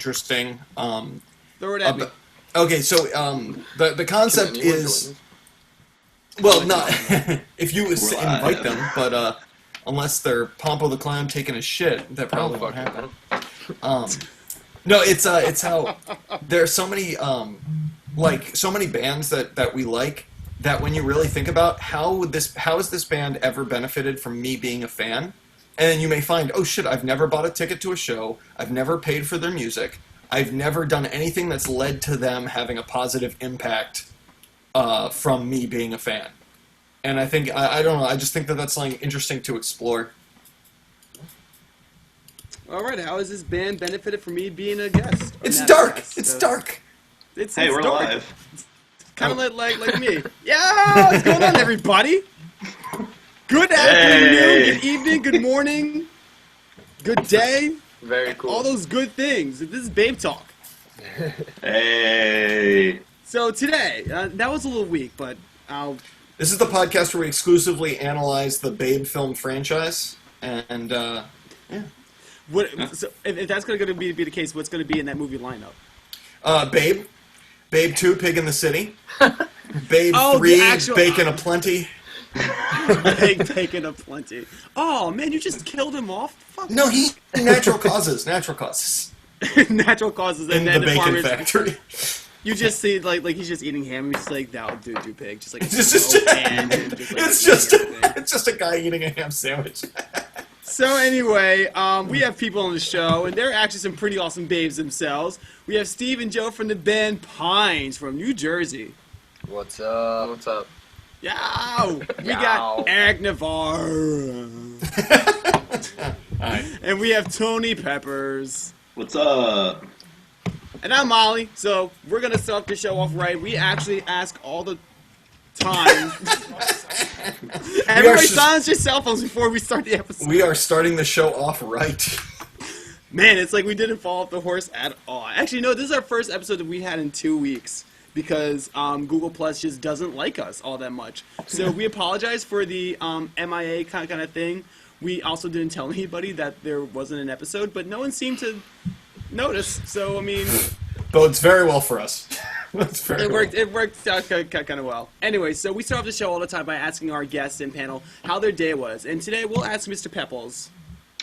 interesting. Throw it at me. Okay, so the concept is, well, not if you invite them, but unless they're Pompo the Clown taking a shit, that probably won't happen. No, it's how there's so many so many bands that we like, that when you really think about how has this band ever benefited from me being a fan, and then you may find, oh shit, I've never bought a ticket to a show, I've never paid for their music, I've never done anything that's led to them having a positive impact from me being a fan. And I think, I don't know, I just think that that's something interesting to explore. All right, how has this band benefited from me being a guest? It's dark. It's dark. Hey, we're dark. live. Kind of like me. Yeah, what's going on, everybody? Good afternoon, good evening, good morning, good day. Very cool. All those good things. This is Babetalk. Hey. So today, that was a little weak, but This is the podcast where we exclusively analyze the Babe film franchise, and yeah. So if that's going to be the case, what's going to be in that movie lineup? Babe 2, Pig in the City, Babe Oh, 3, the actual- Bacon Aplenty. Bacon aplenty. Oh man, you just killed him off. Fuck. No, natural causes, Natural causes, in and then the the bacon farmers. factory. You just see like he's just eating ham. And he's just like, that'll do, pig. Just like It's just a guy eating a ham sandwich. So anyway, we have people on the show, and they're actually some pretty awesome babes themselves. We have Steve and Joe from the band Pines from New Jersey. What's up? What's up? Yow! We got Agnavar. Hi. And we have Tony Peppers. What's up? And I'm Molly. So we're going to start the show off right. We actually ask all the time. Everybody silence your cell phones before we start the episode. We are starting the show off right. Man, it's like we didn't fall off the horse at all. Actually, no, this is our first episode that we had in 2 weeks because Google Plus just doesn't like us all that much. So we apologize for the MIA kind of thing. We also didn't tell anybody that there wasn't an episode, but no one seemed to notice. So, I mean... Bodes very well for us. It worked out kind of well. Anyway, so we start off the show all the time by asking our guests and panel how their day was. And today we'll ask Mr. Pepples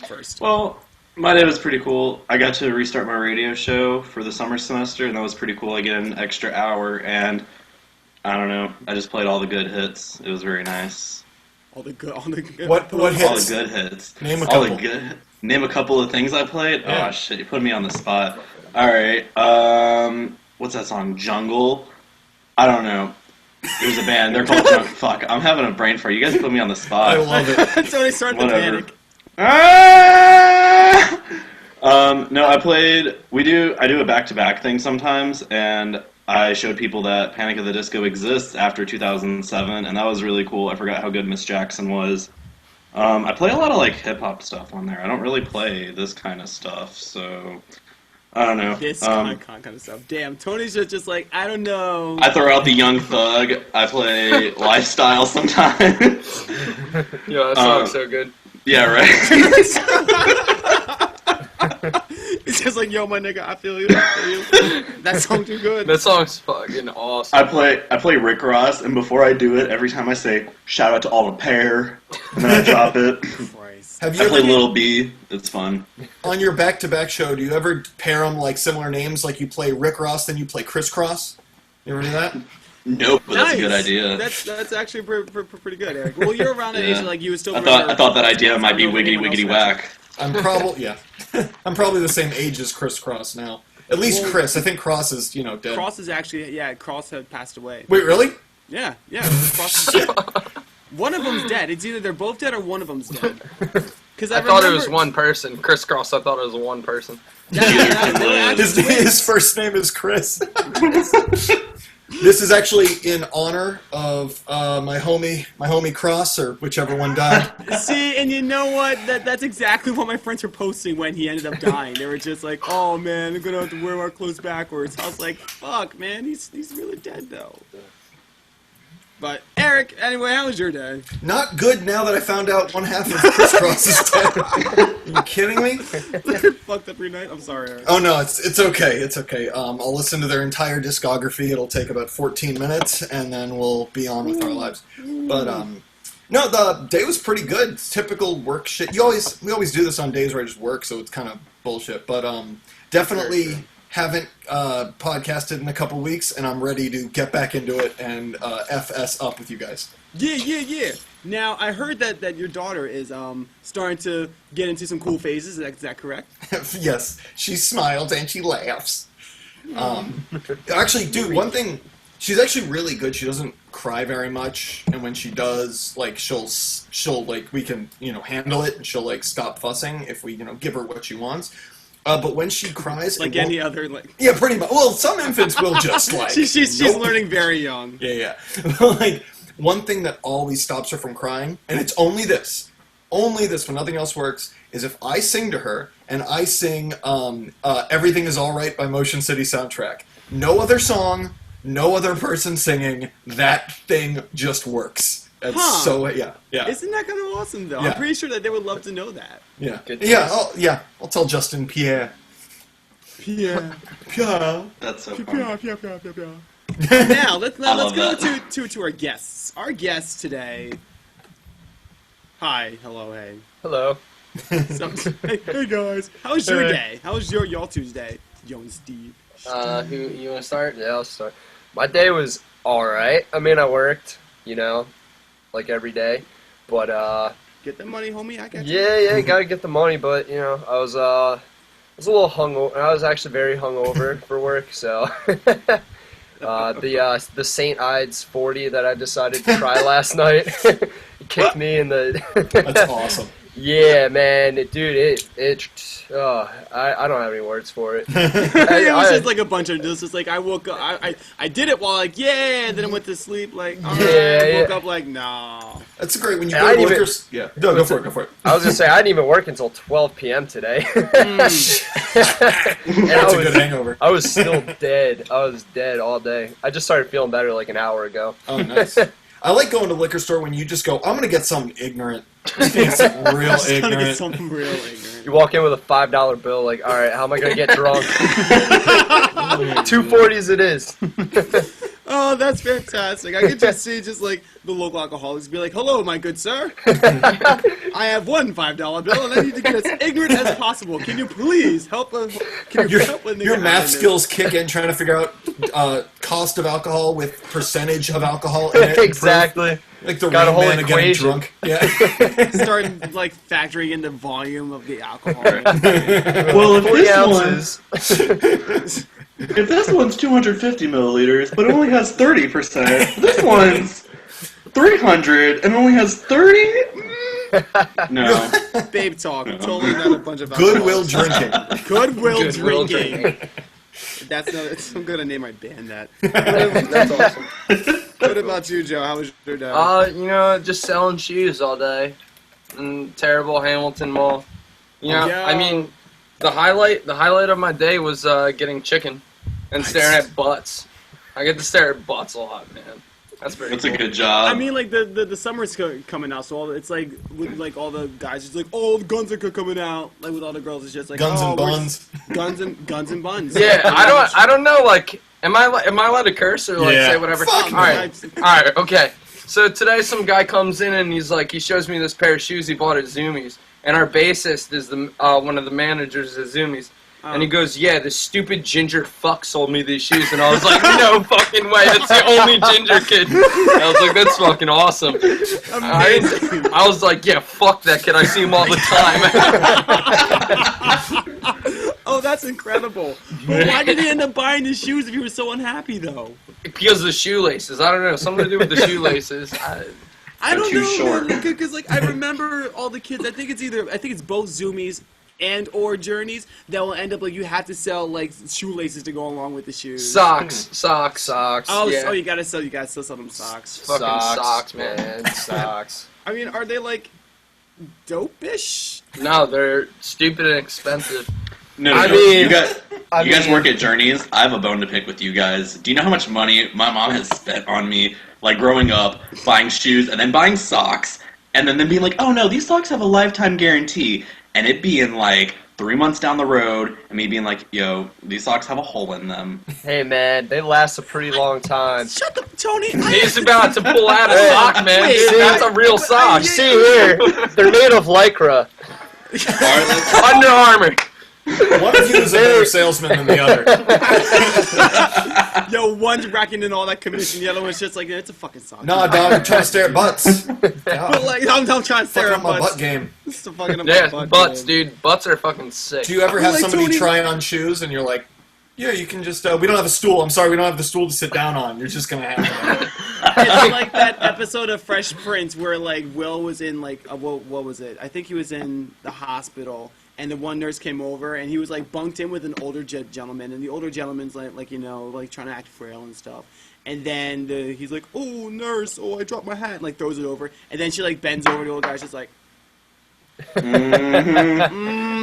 first. Well, my day was pretty cool. I got to restart my radio show for the summer semester, and that was pretty cool. I get an extra hour, and I don't know. I just played all the good hits. It was very nice. All the good. What hits? All the good hits. Name a couple. Name a couple of things I played. Yeah. Oh shit! You put me on the spot. All right. What's that song? Jungle. I don't know. There's a band. They're called Jungle. Fuck. I'm having a brain fart. You guys put me on the spot. I love it. Tony started the panic. No, I played. I do a back-to-back thing sometimes, and I showed people that Panic at the Disco exists after 2007, and that was really cool. I forgot how good Miss Jackson was. I play a lot of like hip hop stuff on there. I don't really play this kind of stuff, so I don't know. This kind of stuff. Damn, Tony's just like, I don't know. I throw out the Young Thug. I play Lifestyle sometimes. Yo, that song's so good. Yeah, right. It's just like, yo, my nigga, I feel you. That song too good. That song's fucking awesome. I play Rick Ross, and before I do it, every time I say shout out to all the pair, and then I drop it. Christ. I play Lil B. It's fun. On your back-to-back show, do you ever pair them like similar names? Like you play Rick Ross, then you play Criss Cross? You ever do that? Nope, but that's a Nice. good idea. That's actually pretty good, Eric. Well, you're around that Yeah. age, like you would still. I thought that idea might be wiggity wiggity whack. I'm probably I'm probably the same age as Criss Cross now. At least Well, Chris. I think Cross is dead. Cross is actually Cross had passed away. Wait, really? Yeah. Cross is dead. One of them's dead. It's either they're both dead or one of them's dead. Because I thought it was one person. Criss Cross, I thought it was one person. His first name is Chris. This is actually in honor of my homie Cross, or whichever one died. See, and you know what? That's exactly what my friends were posting when he ended up dying. They were just like, "Oh man, I'm gonna have to wear our clothes backwards." I was like, "Fuck, man, he's really dead though." But Eric, anyway, how was your day? Not good now that I found out one half of Crisscross is dead. Are you kidding me? Fucked up your night? I'm sorry, Eric. Oh no, it's okay. It's okay. I'll listen to their entire discography. It'll take about 14 minutes, and then we'll be on with our lives. But no, the day was pretty good. It's typical work shit. We always do this on days where I just work, so it's kind of bullshit. But definitely haven't podcasted in a couple weeks, and I'm ready to get back into it and FS up with you guys. Yeah. Now, I heard that your daughter is starting to get into some cool phases. Is that correct? Yes, she smiles and she laughs. Actually, dude, one thing, she's actually really good. She doesn't cry very much, and when she does, like, she'll like, we can, handle it, and she'll, like, stop fussing if we, give her what she wants. But when she cries, like any other, like, yeah, pretty much. Well, some infants will just like she's learning very young. Yeah. Like, one thing that always stops her from crying, and it's only this, when nothing else works, is if I sing to her and I sing "Everything Is All Right" by Motion City Soundtrack. No other song, no other person singing. That thing just works. It's so yeah. Isn't that kind of awesome though? Yeah. I'm pretty sure that they would love to know that. Yeah. Good I'll tell Justin Pierre. Pierre. That's so funny. Now let's go that. to our guests. Our guests today. Hi, hello, hey. Hello. Hey guys, how was your day? How was y'all Tuesday? Yo and Steve. Who you want to start? Yeah, I'll start. My day was all right. I mean, I worked, like every day, but Get the money, homie. I got you. yeah, gotta get the money. But I was a little hungover. I was actually very hungover for work, so. The St. Ides 40 that I decided to try last night kicked me in the. That's awesome. Yeah, man, dude, I don't have any words for it. It was just like a bunch of just like I woke up, I did it while like and then I went to sleep like I woke up like no. That's great when you go to liquors. Yeah, no, go for it. I was gonna say I didn't even work until 12 p.m. today. That's a good hangover. I was still dead. I was dead all day. I just started feeling better like an hour ago. Oh, nice. I like going to liquor store when you just go, I'm going to get something ignorant. Something real ignorant. Something real ignorant. You walk in with a $5 bill, like, all right, how am I going to get drunk? 240s it is. Oh, that's fantastic. I could just see just like the local alcoholics be like, hello, my good sir. I have one $5 bill and I need to get as ignorant as possible. Can you please help us? Your math skills kick in trying to figure out cost of alcohol with percentage of alcohol in it. Exactly. Like the Got a whole Rain Man getting equation. drunk. Yeah. Start like factoring in the volume of the alcohol. Well, if 40 this ounces. if this one's 250 milliliters, but it only has 30%, this one's 300 and only has 30. No. Babetalk. Totally not a bunch of Goodwill alcohol. drinking. Goodwill drinking. I'm gonna name my band that. That's awesome. What about you, Joe? How was your day? Just selling shoes all day. In terrible Hamilton Mall. I mean, the highlight of my day was getting chicken and staring at butts. I get to stare at butts a lot, man. That's pretty That's cool. a good job. I mean, like the summer's coming out, so it's like with like all the guys, it's like, oh, the guns are coming out. Like with all the girls, it's just like Guns and buns. guns and buns. Yeah, I don't know. Like, am I allowed to curse or like say whatever? Fuck, all right, okay. So today, some guy comes in and he shows me this pair of shoes he bought at Zoomies, and our bassist is one of the managers at Zoomies. And he goes, yeah, this stupid ginger fuck sold me these shoes. And I was like, no fucking way. That's the only ginger kid. I was like, that's fucking awesome. I was like, yeah, fuck that kid. I see him all the time. Oh, that's incredible. But why did he end up buying his shoes if he was so unhappy, though? Because of the shoelaces. I don't know. Something to do with the shoelaces. I don't too know, short. because like I remember all the kids. I think it's both Zoomies and or Journeys that will end up like you have to sell like shoelaces to go along with the shoes. Socks. Oh, yeah. so you gotta still sell them socks. Fucking socks, man. Socks. I mean, are they like dope-ish? No, they're stupid and expensive. No, I mean, you guys work at Journeys. I have a bone to pick with you guys. Do you know how much money my mom has spent on me like growing up, buying shoes and then buying socks, and then being like, oh no, these socks have a lifetime guarantee, and it being like 3 months down the road, and me being like, yo, these socks have a hole in them. Hey man, they last a pretty long time. Shut up, Tony. He's about to pull out a sock, man. wait, Dude, that's a real sock. See here, they're made of Lycra. Under Armour. One of you is a better salesman than the other. Yo, one's racking in all that commission, the other one's just like, it's a fucking sock. Nah, dog, I'm trying to stare at butts. But like, I'm trying to stare Fucking at up my butts. butt game. This is fucking up Yeah, my butt butts, game. dude. Butts are fucking sick. Do you ever have Like, somebody Tony- try on shoes and you're like, yeah, you can just, we don't have a stool. I'm sorry, we don't have the stool to sit down on. You're just going to have it. It's like that episode of Fresh Prince where like Will was in like what was it? I think he was in the hospital, and the one nurse came over and he was like bunked in with an older gentleman, and the older gentleman's like you know like trying to act frail and stuff. And then he's like, oh nurse, oh I dropped my hat, and like throws it over, and then she like bends over, the old guy's just like,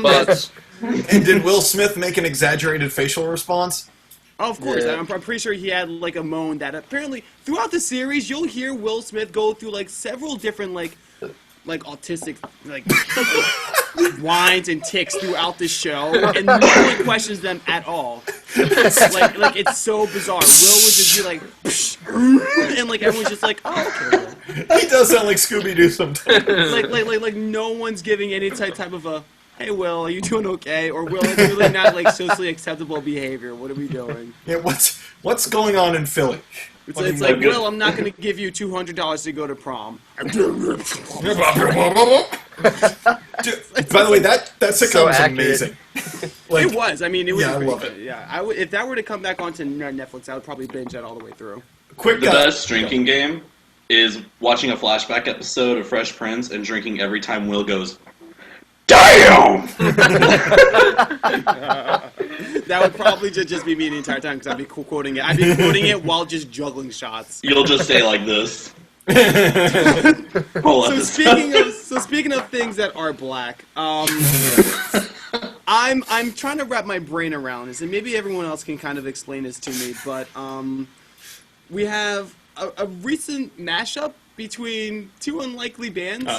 Butts. And did Will Smith make an exaggerated facial response? oh, of course. Yeah. I'm pretty sure he had like a moan that apparently throughout the series you'll hear Will Smith go through like several different like autistic like whines and tics throughout the show, and no one questions them at all. Like it's so bizarre. Will would just be like, and like everyone's just like, oh okay. He does sound like Scooby-Doo sometimes. Like no one's giving any type of a, hey Will, are you doing okay? Or Will, it's really not like socially acceptable behavior. What are we doing? Yeah, what's going on in Philly? It's like, Will, I'm not going to give you $200 to go to prom. Dude, by the way, that sitcom So was accurate. amazing. Like, It was. I mean, it was. Yeah, I pretty love good. it. Yeah, if that were to come back onto Netflix, I would probably binge that all the way through. quick The best drinking game is watching a flashback episode of Fresh Prince and drinking every time Will goes, damn! That would probably just be me the entire time because I'd be quoting it. I'd be quoting it while just juggling shots. You'll just say like this. So speaking of things that are black, I'm trying to wrap my brain around this, and maybe everyone else can kind of explain this to me. But we have a recent mashup between two unlikely bands.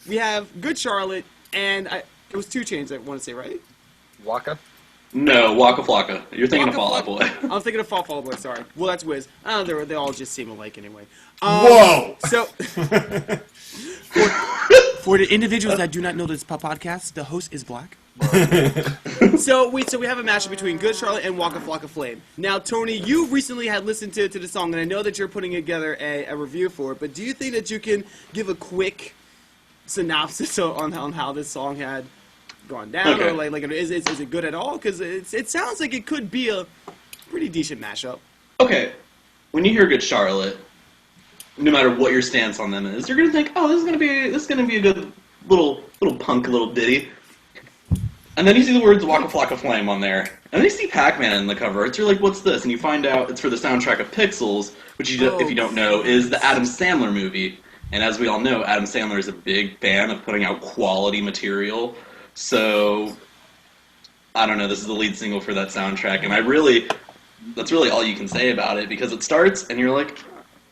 We have Good Charlotte and it was 2 Chainz. I want to say, right? Waka? No, Waka Flocka. You're thinking of Waka Fall Out Boy. I'm thinking of Fall Out Boy. Sorry. Well, that's Wiz. I don't know. They all just seem alike anyway. Whoa! So, for the individuals that do not know this podcast, the host is black. So we have a matchup between Good Charlotte and Waka Flocka Flame. Now, Tony, you recently had listened to the song, and I know that you're putting together a review for it. But do you think that you can give a quick synopsis on how this song had gone down, Okay. or like is it good at all? Because it sounds like it could be a pretty decent mashup. Okay, when you hear Good Charlotte, no matter what your stance on them is, you're gonna think, oh, this is gonna be a good little punk little ditty. And then you see the words Waka Flocka Flame on there, and then you see Pac-Man in the cover. You're like, what's this? And you find out it's for the soundtrack of Pixels, which if you don't know is the Adam Sandler movie. And as we all know, Adam Sandler is a big fan of putting out quality material. So, I don't know, this is the lead single for that soundtrack, and that's really all you can say about it, because it starts, and you're like,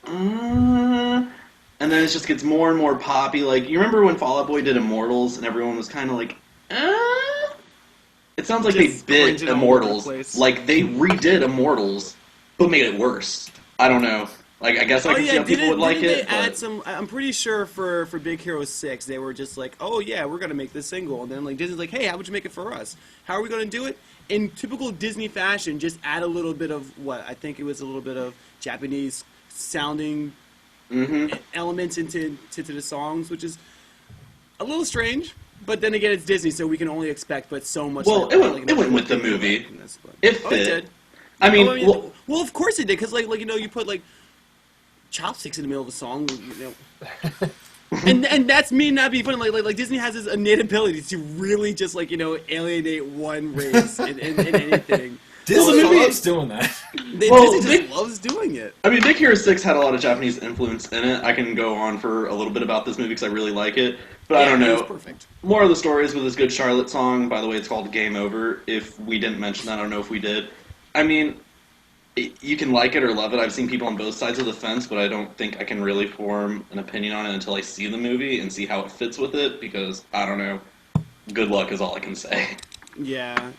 and then it just gets more and more poppy. Like, you remember when Fall Out Boy did Immortals, and everyone was kind of like, It sounds like Just they bit cringing all over the Immortals, place. like they redid Immortals, but made it worse. I don't know. Like, I guess I can see how people would like didn't it, they add but... some? I'm pretty sure for Big Hero 6, they were just like, oh yeah, we're gonna make this single, and then like Disney's like, hey, how would you make it for us? How are we gonna do it? In typical Disney fashion, just add a little bit of what I think it was a little bit of Japanese sounding elements into the songs, which is a little strange. But then again, it's Disney, so we can only expect but so much. Well, like, it went with the movie. It fit. it did. I mean, well, of course it did, because like you know, you put like chopsticks in the middle of the song, you know. and that's me not being funny. Like Disney has this innate ability to really just like, you know, alienate one race in anything. Disney loves doing that. Disney just loves doing it. I mean, Big Hero 6 had a lot of Japanese influence in it. I can go on for a little bit about this movie because I really like it. But I don't It know. was perfect. More of the stories with this Good Charlotte song. By the way, it's called Game Over. If we didn't mention that, I don't know if we did. I mean, you can like it or love it. I've seen people on both sides of the fence, but I don't think I can really form an opinion on it until I see the movie and see how it fits with it, because, I don't know, good luck is all I can say. Yeah.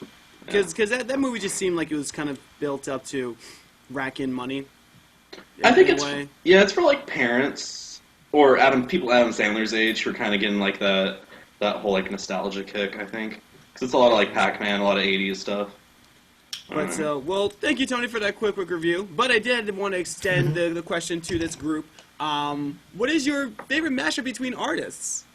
Because that movie just seemed like it was kind of built up to rack in money. I think it's for, like, parents, or people Adam Sandler's age who are kind of getting, like, that whole, like, nostalgia kick, I think. Because it's a lot of, like, Pac-Man, a lot of 80s stuff. But well, thank you, Tony, for that quick review. But I did want to extend the question to this group. What is your favorite mashup between artists?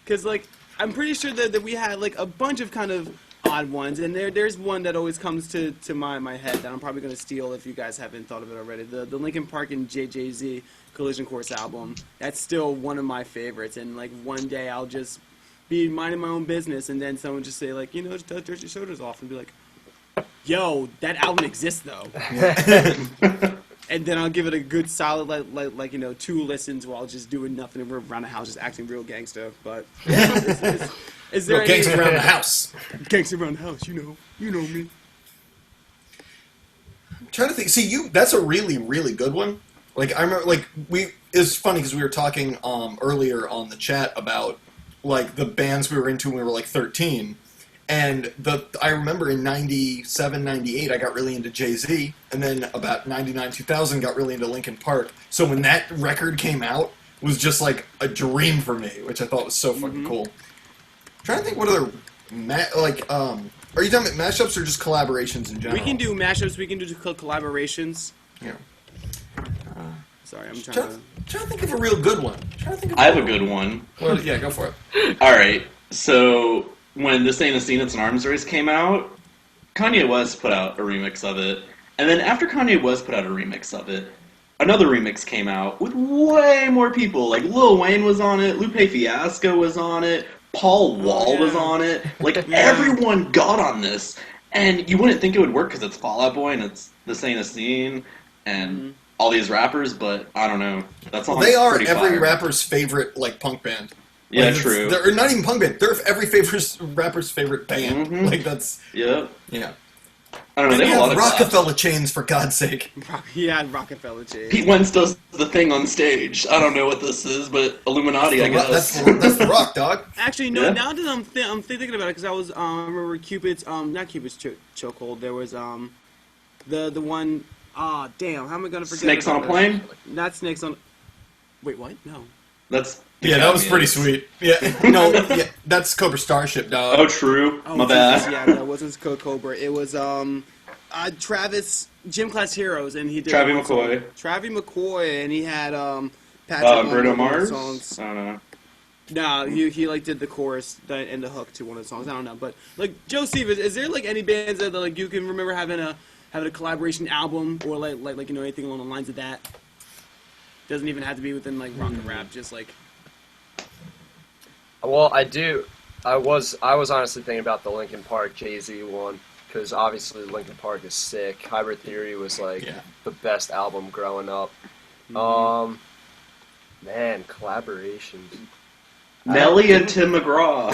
Because, like, I'm pretty sure that we had, like, a bunch of kind of odd ones, and there's one that always comes to my head that I'm probably going to steal if you guys haven't thought of it already. The Linkin Park and JJZ Collision Course album. That's still one of my favorites, and, like, one day I'll just be minding my own business, and then someone just say, like, you know, just dust your shoulders off, and be like, yo, that album exists though. And then I'll give it a good solid, like you know, 2 listens while just doing nothing around the house, just acting real gangster. But is there any gangster around the house? Gangster around the house, you know me. I'm trying to think. See, that's a really, really good one. Like, I remember, like, it's funny because we were talking earlier on the chat about, like, the bands we were into when we were, like, 13. And I remember in 97, 98, I got really into Jay-Z, and then about 99, 2000, got really into Linkin Park. So when that record came out, it was just like a dream for me, which I thought was so fucking cool. I'm trying to think what other, are you talking about mashups or just collaborations in general? We can do mashups, we can do collaborations. Yeah. Sorry, I'm trying to think of a real good one. I have a good one. Well, yeah, go for it. Alright, so when This Ain't a Scene, It's an Arms Race came out, Kanye West put out a remix of it. And then after Kanye West put out a remix of it, another remix came out with way more people. Like, Lil Wayne was on it, Lupe Fiasco was on it, Paul Wall was on it. Like, everyone got on this. And you wouldn't think it would work because it's Fall Out Boy and it's This Ain't a Scene and all these rappers, but I don't know. That's they are every rapper's favorite, like, punk band. Yeah, like, true. They're not even punk band. They're every rapper's favorite band. Mm-hmm. Like, that's... Yeah. Yeah. I don't know, they have a lot of Rockefeller chains, for God's sake. Yeah, Rockefeller chains. Pete Wentz does the thing on stage. I don't know what this is, but Illuminati, I guess. That's the Rock, dog. Actually, no, now that I'm thinking about it, because I was, I remember Cupid's, not Cupid's chokehold, there was, the one, damn, how am I going to forget? Snakes on a Plane? Not Snakes on, wait, what? No. That's... Yeah, that was pretty sweet. Yeah, no, yeah, that's Cobra Starship, dog. Oh, true. My bad. Yeah, that wasn't Cobra. It was Travis, Gym Class Heroes, and he did Travie McCoy. Travie McCoy, and he had Patrick Bruno Mars. Songs. I don't know. No, he like did the chorus and the hook to one of the songs. I don't know, but like Joe Steve, is there like any bands that like you can remember having a collaboration album or like you know anything along the lines of that? Doesn't even have to be within like rock and rap, just like. Well, I do. I was honestly thinking about the Linkin Park Jay-Z one because obviously Linkin Park is sick. Hybrid Theory was like the best album growing up. Man, collaborations. Nelly and Tim McGraw.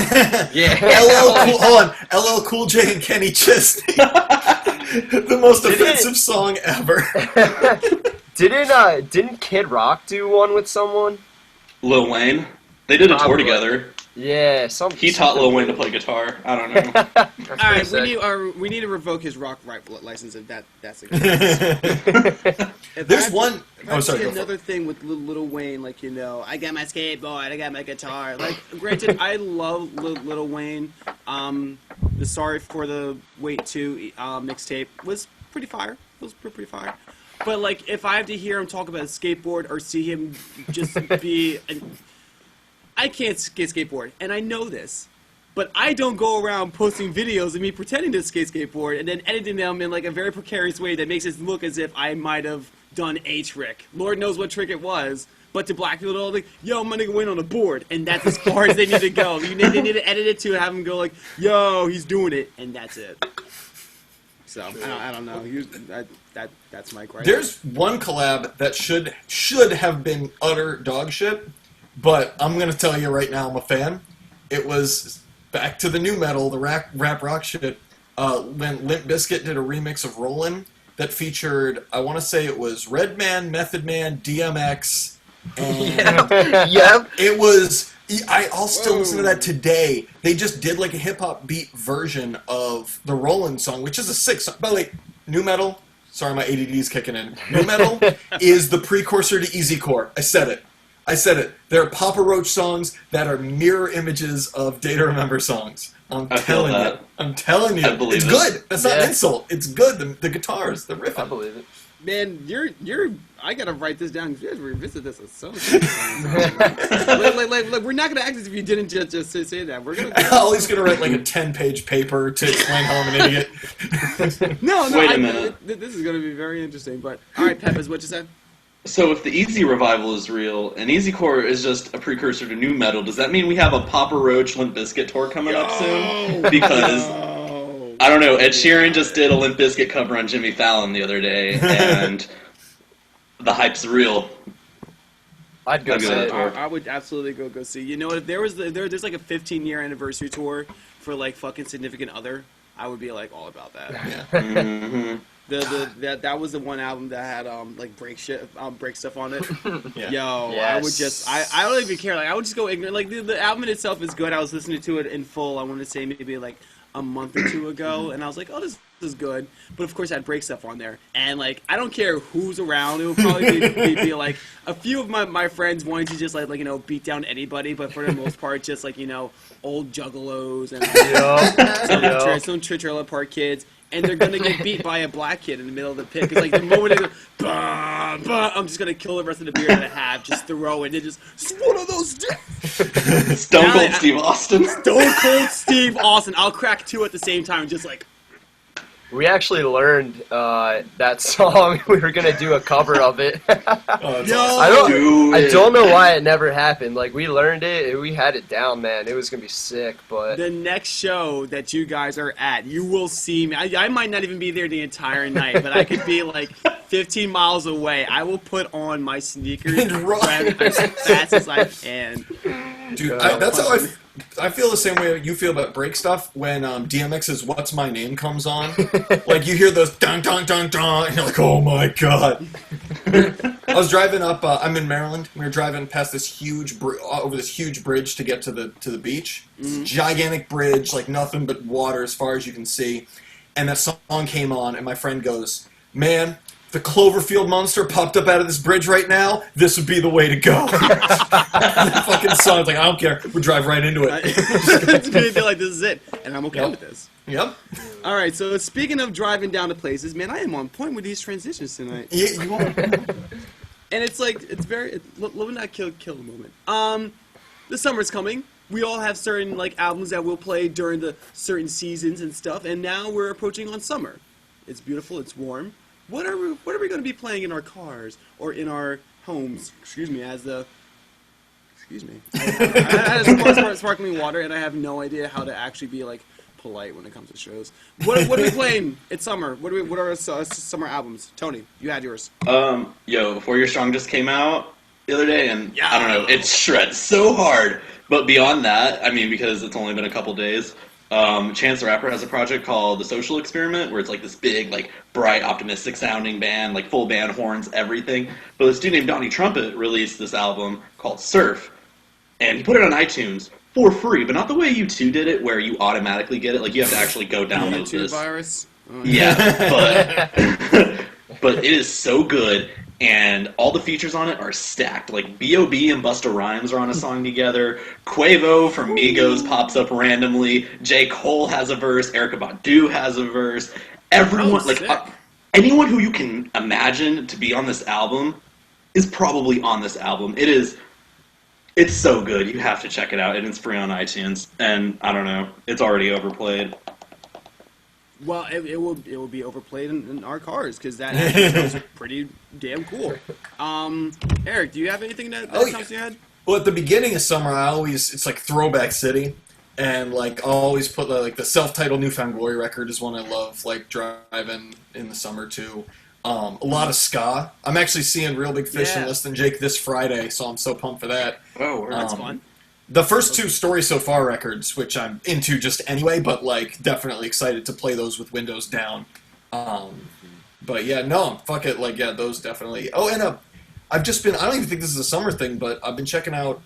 LL Cool J and Kenny Chesney. The most offensive song ever. Didn't Kid Rock do one with someone? Lil Wayne. They did a tour together. Yeah, he taught Lil Wayne to play guitar. I don't know. All right, we need to revoke his rock license if that's the case. There's one. Oh, sorry. Another thing with Lil Wayne, like you know, I got my skateboard, I got my guitar. Like, granted, I love Lil Wayne. The Sorry for the Wait 2 mixtape was pretty fire. It was pretty fire. But like, if I have to hear him talk about a skateboard or see him just be I can't skateboard, and I know this, but I don't go around posting videos of me pretending to skateboard and then editing them in like a very precarious way that makes it look as if I might have done a trick. Lord knows what trick it was, but to black people, they're like, yo, my nigga went on a board, and that's as far as they need to go. They need to edit it to have them go like, yo, he's doing it, and that's it. So, I don't know. That's my gripe. There's one collab that should have been utter dog shit. But I'm going to tell you right now, I'm a fan. It was back to the new metal, the rap rock shit. When Limp Bizkit did a remix of Rollin', that featured, I want to say it was Redman, Method Man, DMX, and Yep. it was. I'll still listen to that today. They just did like a hip hop beat version of the Rollin' song, which is a sick song. By the way, nu metal. Sorry, my ADD's kicking in. Nu metal is the precursor to easycore. I said it. There are Papa Roach songs that are mirror images of Day to Remember songs. I'm telling you. I believe it's it. good. That's not an insult. It's good. The guitars, the riff. I believe it. Man, you're. I gotta write this down. You guys revisit this at so like, we're not gonna act as if you didn't just say that. We're gonna. Ollie's gonna write like a 10-page paper to explain how I'm an idiot. No. Wait a minute. This is gonna be very interesting. But all right, Pep, is what you said. So if the Easy revival is real, and Easycore is just a precursor to nu metal, does that mean we have a Papa Roach Limp Bizkit tour coming up soon? Because I don't know, Ed Sheeran just did a Limp Bizkit cover on Jimmy Fallon the other day, and the hype's real. I'd go see it. I would absolutely go see. You know, if there's like a 15-year anniversary tour for like fucking Significant Other, I would be like all about that. Yeah. Mm-hmm. That was the one album that had like break stuff on it. Yeah. Yo, Yes. I would just I don't even care. Like I would just go ignorant. Like the album itself is good. I was listening to it in full. I want to say maybe like a month or two ago, and I was like, oh, this is good. But of course, I had break stuff on there, and like I don't care who's around. It would probably be like a few of my friends wanting to just like beat down anybody, but for the most part, just like old juggalos and some trailer park kids. And they're gonna get beat by a black kid in the middle of the pit. Cause like the moment they go, bah, bah, I'm just gonna kill the rest of the beer that I have. Just throw it. And just one of those. Stone Cold Steve Austin. Stone Cold Steve Austin. I'll crack two at the same time. Just like. We actually learned that song. We were gonna do a cover of it. I don't know why it never happened. Like we learned it, we had it down, man. It was gonna be sick. But the next show that you guys are at, you will see me. I might not even be there the entire night, but I could be like 15 miles away. I will put on my sneakers and run as fast as I can. Dude, that's how I feel the same way you feel about break stuff when DMX's "What's My Name" comes on. Like you hear those dun dun dun dun, and you're like, "Oh my god!" I was driving up. I'm in Maryland. We were driving past this huge over this huge bridge to get to the beach. This gigantic bridge, like nothing but water as far as you can see. And that song came on, and my friend goes, "Man, the Cloverfield monster popped up out of this bridge right now, this would be the way to go." The fucking song's like, I don't care. We'll drive right into it. It's gonna be like, this is it. And I'm okay with this. Yep. All right, so speaking of driving down to places, man, I am on point with these transitions tonight. Yeah, you are. And it's like, let me not kill the moment. The summer's coming. We all have certain like albums that we'll play during the certain seasons and stuff, and now we're approaching on summer. It's beautiful, it's warm. What are we going to be playing in our cars or in our homes? Excuse me, I had sparkling water, and I have no idea how to actually be like polite when it comes to shows. What are we playing? It's summer. What are our summer albums? Tony, you had yours. Before You're Strong just came out the other day, and I don't know, it shreds so hard. But beyond that, I mean, because it's only been a couple days. Chance the Rapper has a project called The Social Experiment, where it's like this big, like bright, optimistic sounding band, like full band, horns, everything. But this dude named Donnie Trumpet released this album called Surf, and he put it on iTunes for free, but not the way U2 did it, where you automatically get it. Like you have to actually go download YouTube this. virus. Yeah, but it is so good. And all the features on it are stacked. Like B.O.B. and Busta Rhymes are on a song together. Quavo from Migos pops up randomly. J. Cole has a verse. Erykah Badu has a verse. Everyone, anyone who you can imagine to be on this album is probably on this album. It's so good. You have to check it out, and it's free on iTunes. And I don't know, it's already overplayed. Well, it will be overplayed in our cars because that is pretty damn cool. Eric, do you have anything that comes to your head? Well, at the beginning of summer, it's like Throwback City, and like I'll always put the self-titled Newfound Glory record is one I love, like driving in the summer too. A lot of ska. I'm actually seeing Real Big Fish and Less Than Jake this Friday, so I'm so pumped for that. Oh, that's fun. The first two Story So Far records, which I'm into just anyway, but like definitely excited to play those with windows down. But yeah, no, fuck it. Like, yeah, those definitely. Oh, and I've just been. I don't even think this is a summer thing, but I've been checking out,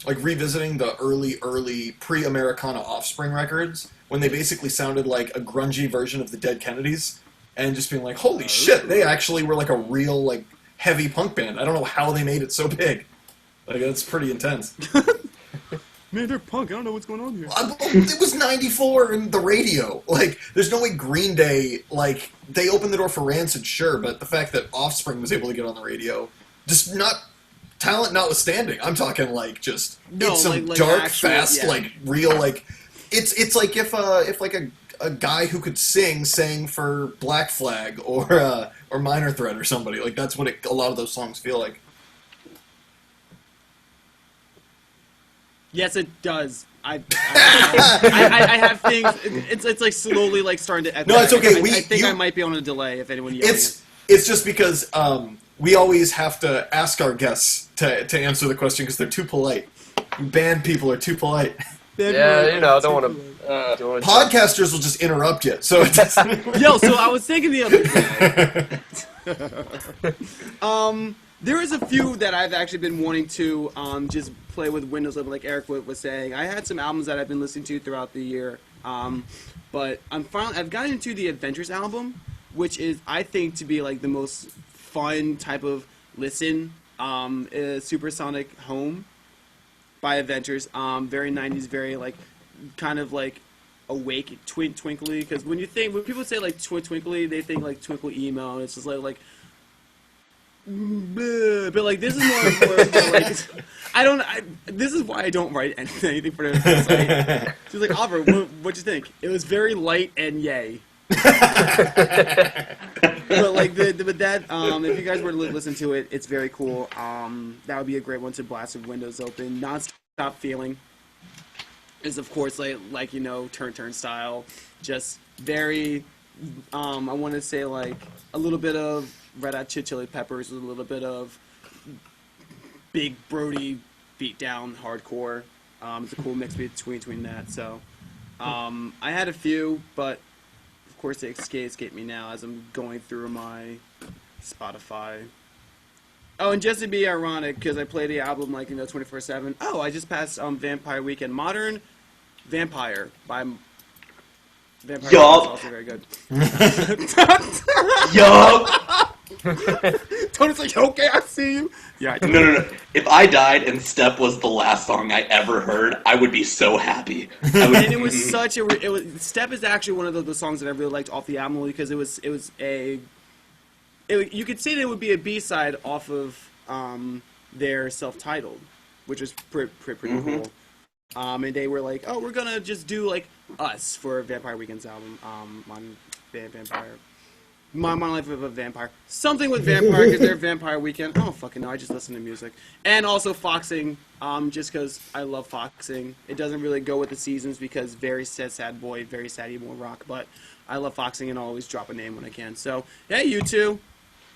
like, revisiting the early pre-Americana Offspring records when they basically sounded like a grungy version of the Dead Kennedys, and just being like, holy shit, they actually were like a real like heavy punk band. I don't know how they made it so big. Like, that's pretty intense. Man, they're punk. I don't know what's going on here. It was 94 in the radio. Like, there's no way Green Day, like, they opened the door for Rancid, sure, but the fact that Offspring was able to get on the radio, just not, talent notwithstanding, I'm talking, like, just, it's some like dark, actual, fast, yeah. like, real, like, it's like if like, a guy who could sing sang for Black Flag or Minor Threat or somebody. Like, that's what a lot of those songs feel like. Yes, it does. I have things. It's like slowly like starting to echo. No, it's okay. I think I might be on a delay if anyone yelling. It's just because we always have to ask our guests to answer the question because they're too polite. Band people are too polite. Yeah, you know, don't want to. Podcasters will just interrupt you. So it doesn't. Yo, so I was thinking the other day. There is a few that I've actually been wanting to just play with Windows 11, like Eric was saying. I had some albums that I've been listening to throughout the year, but I've gotten into the Adventures album, which is, I think, to be like the most fun type of listen. Supersonic Home by Adventures. Very 90s, very like kind of like awake, twinkly. Because when people say like twinkly, they think like twinkle emo, and it's just like. But like this is more like this is why I don't write anything for the website. She's like, Oliver, what'd you think? It was very light and yay. But like if you guys were to listen to it, it's very cool. That would be a great one to blast with windows open. Non-stop feeling is of course like you know turnstile, just very I want to say like a little bit of Red Hot Chili Peppers with a little bit of Big Brody beat down hardcore. It's a cool mix between that. So I had a few, but of course they escape me now as I'm going through my Spotify. Oh, and just to be ironic, because I play the album like 24/7. Oh, I just passed Vampire Weekend Modern Vampire by Vampire. Yup. Is also very good. Yup. Tony's like, okay, I see you. Yeah. No. If I died and Step was the last song I ever heard, I would be so happy. And it was Step is actually one of the songs that I really liked off the album because you could say that it would be a B-side off of their self-titled, which was pretty cool. And they were like, oh, we're gonna just do like Us for Vampire Weekend's album on Vampire. My Life of a Vampire. Something with Vampire, because they're Vampire Weekend. I don't fucking know, I just listen to music. And also Foxing, just because I love Foxing. It doesn't really go with the seasons because very sad boy, very sad emo rock, but I love Foxing and I'll always drop a name when I can. So, hey, you two.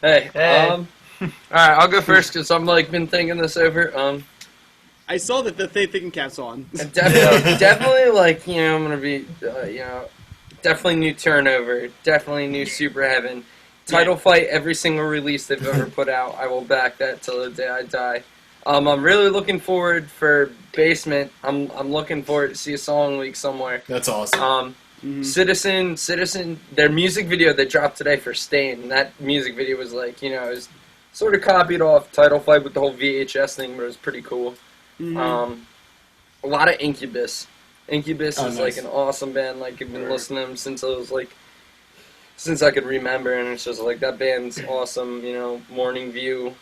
Hey. Alright, I'll go first because I've like been thinking this over. I saw that the thinking cap's on. Definitely like, I'm gonna be, definitely new Turnover, definitely new Super Heaven. Title Fight, every single release they've ever put out. I will back that till the day I die. I'm really looking forward for Basement. I'm looking forward to see a song leak somewhere. That's awesome. Citizen, their music video they dropped today for Stain, that music video was like, it was sort of copied off Title Fight with the whole VHS thing, but it was pretty cool. A lot of Incubus. Incubus is like an awesome band. Like I've been listening to them since since I could remember, and it's just like that band's awesome. Morning View.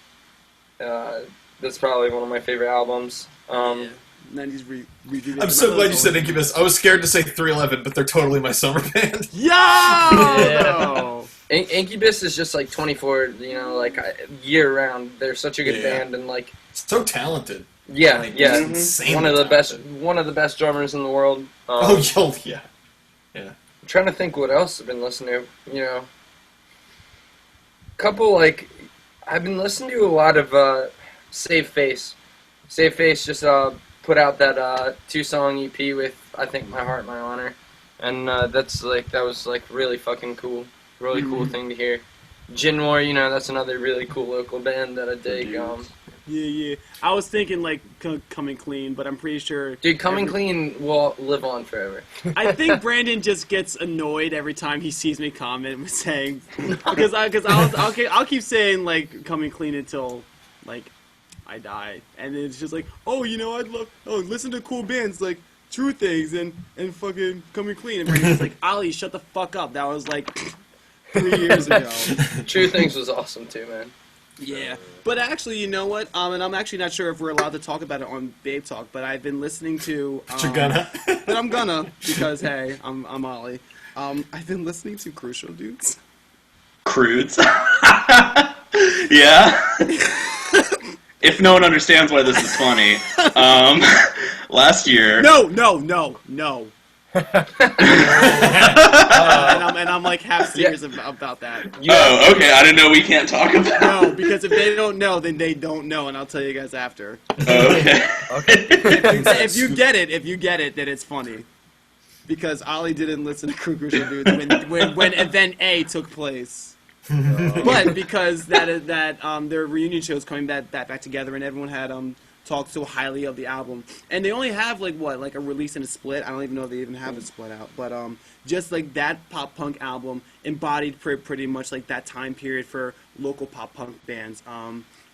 That's probably one of my favorite albums. 90s review. I'm so glad you said Incubus. I was scared to say 311, but they're totally my summer band. Yo! Incubus is just like 24, like year round. They're such a good band, and like so talented. Yeah, Insane one of the best drummers in the world. Yeah. I'm trying to think what else I've been listening to. Couple I've been listening to a lot of Save Face. Save Face just put out that 2-song EP with I think My Heart, My Honor, and that was really fucking cool. Really cool thing to hear. Ginmore, you know, that's another really cool local band that I dig. Yeah. I was thinking like Coming Clean, but I'm pretty sure. Dude, Coming Clean will live on forever. I think Brandon just gets annoyed every time he sees me comment saying, because I'll keep saying like Coming Clean until like I die, and it's just like, oh, you know, listen to cool bands like True Things and fucking Coming Clean, and Brandon's like, Ollie, shut the fuck up. That was like 3 years ago. True Things was awesome too, man. Yeah, but actually, you know what? And I'm actually not sure if we're allowed to talk about it on Babetalk, but I've been listening to. But you're gonna. But I'm gonna because hey, I'm Ollie. I've been listening to Crucial Dudes. Crudes. Yeah. If no one understands why this is funny, last year. No. and I'm like half serious about that. Oh, okay. I didn't know we can't talk about it. No, because if they don't know, then they don't know, and I'll tell you guys after. Oh, okay. If you get it, then it's funny. Because Ollie didn't listen to Crucial Dudes when Event A took place. But because their reunion show is coming back together, and everyone had talked so highly of the album, and they only have like a release and a split. I don't even know if they even have a split out, but just like that pop punk album embodied pretty much like that time period for local pop punk bands.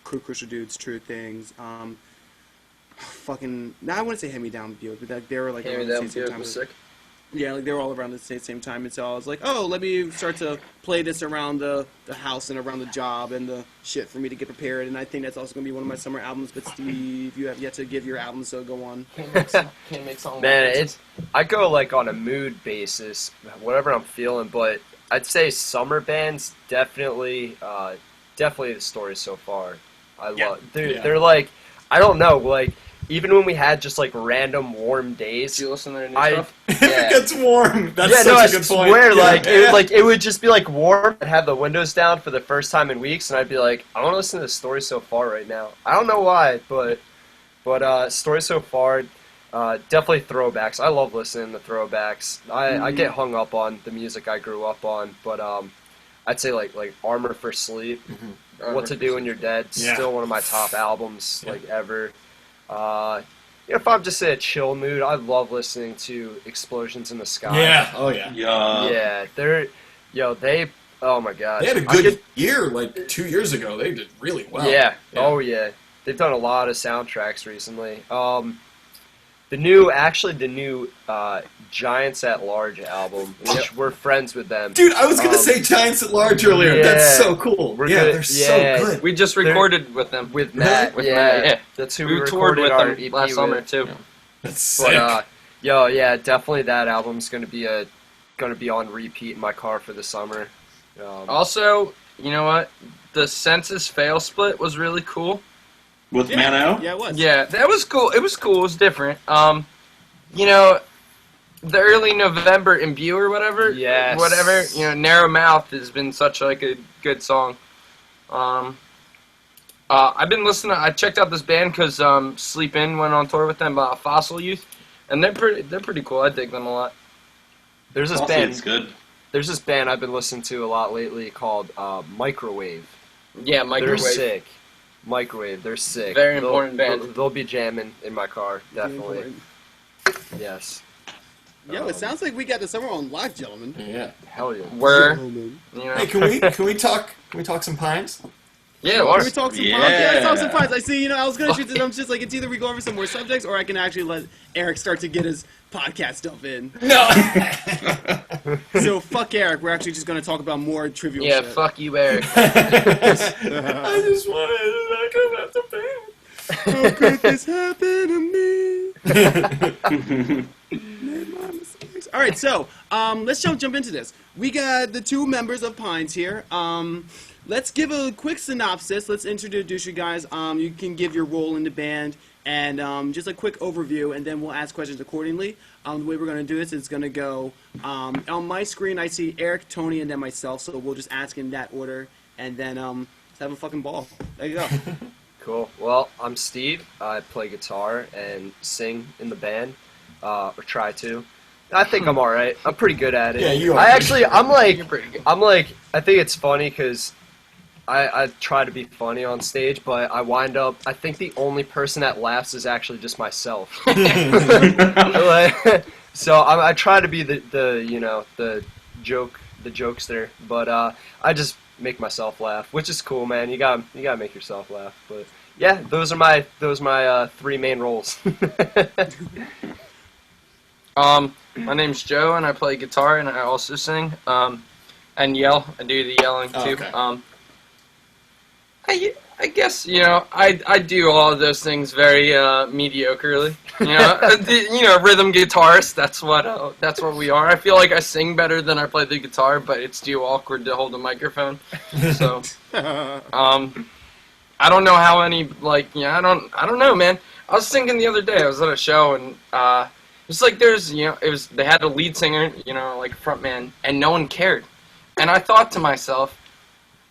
Crucial Dudes, True Things, fucking. Now I want to say Hand Me Down Buick, but they were like Hand Me Down Buick was sick. Yeah, like they were all around the same time, and so I was like, oh, let me start to play this around the house and around the job and the shit for me to get prepared, and I think that's also going to be one of my summer albums, but Steve, you have yet to give your album, so go on. Can't make songs. Man, I go like on a mood basis, whatever I'm feeling, but I'd say summer bands, definitely the Story So Far. They're like, I don't know, like, even when we had just like random warm days, did you listen to their new stuff? Yeah. It gets warm. That's such a good point. Swear, it would just be like warm. I'd have the windows down for the first time in weeks, and I'd be like, I want to listen to the Story So Far right now. I don't know why, but Story So Far, definitely throwbacks. I love listening to throwbacks. I get hung up on the music I grew up on, but I'd say like Armor for Sleep, What to Do When You're Dead, still one of my top albums ever. If I'm just in a chill mood, I love listening to Explosions in the Sky. Yeah. Oh yeah. Yeah. They. Oh my god. They had a good year like 2 years ago. They did really well. Yeah. Oh yeah. They've done a lot of soundtracks recently. The new Giants at Large album, which we're friends with them. Dude, I was gonna say Giants at Large earlier. Yeah, that's so cool. They're so good. We just recorded with them. With Matt. Matt. That's who we we toured recorded with our them EP last summer with. too. Yeah. That's sick. But definitely that album's gonna be on repeat in my car for the summer. Also, you know what? The Census Fail split was really cool. With Mano? Yeah, it was. Yeah, that was cool. It was cool. It was different. You know, the early November Imbue or whatever. Yes. Whatever. You know, Narrow Mouth has been such like a good song. I've been listening. I checked out this band because Sleep In went on tour with them, Fossil Youth, and they're pretty cool. I dig them a lot. There's this Also, band. it's good. There's this band I've been listening to a lot lately called Microwave. Yeah, Microwave. They're sick. Microwave, they're sick. Very important band. They'll be jamming in my car, definitely. Yes. Yo, it sounds like we got the summer on lock, gentlemen. Yeah. Hell yeah. You know. Hey, can we talk some Pines? Yeah, Can we talk some Yeah. Pines? Yeah, let's talk some Pines. I see, you know, I was going to shoot this. I'm just like, it's either we go over some more subjects or I can actually let Eric start to get his podcast stuff in. No. So, fuck Eric. We're actually just going to talk about more trivial Yeah, shit. fuck you, Eric. I just wanted to come out the band. How could this happen to me? Made my mistakes. All right, so let's jump into this. We got the two members of Pines here. Let's give a quick synopsis. Let's introduce you guys. You can give your role in the band and just a quick overview, and then we'll ask questions accordingly. The way we're going to do this is going to go on my screen. I see Eric, Tony, and then myself. So we'll just ask in that order, and then let's have a fucking ball. There you go. Cool. Well, I'm Steve. I play guitar and sing in the band, or try to. I think I'm all right. I'm pretty good at it. Yeah, you are. I'm You're pretty good. like, I think it's funny because I try to be funny on stage, but I wind up. I think the only person that laughs is actually just myself. So I try to be the jokester, but I just make myself laugh, which is cool, man. You gotta make yourself laugh. But yeah, those are my 3 main roles. My name's Joe, and I play guitar, and I also sing, and yell. I do the yelling too. Okay. I guess I do all of those things very mediocrely. Rhythm guitarist. That's what we are. I feel like I sing better than I play the guitar, but it's too awkward to hold a microphone. So, I don't know how any I don't know, man. I was thinking the other day. I was at a show and it's like they had a lead singer, like front man, and no one cared. And I thought to myself,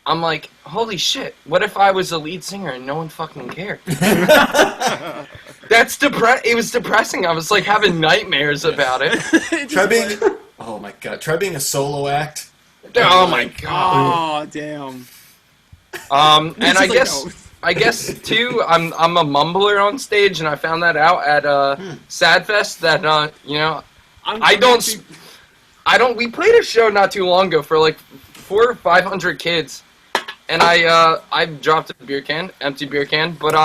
I'm like, holy shit, what if I was a lead singer and no one fucking cared? It was depressing. I was like having nightmares about it. Try being a solo act. Oh my god. Oh damn. And I guess too, I'm a mumbler on stage, and I found that out at SADFest that we played a show not too long ago for like 400 or 500 kids, and I dropped a empty beer can, but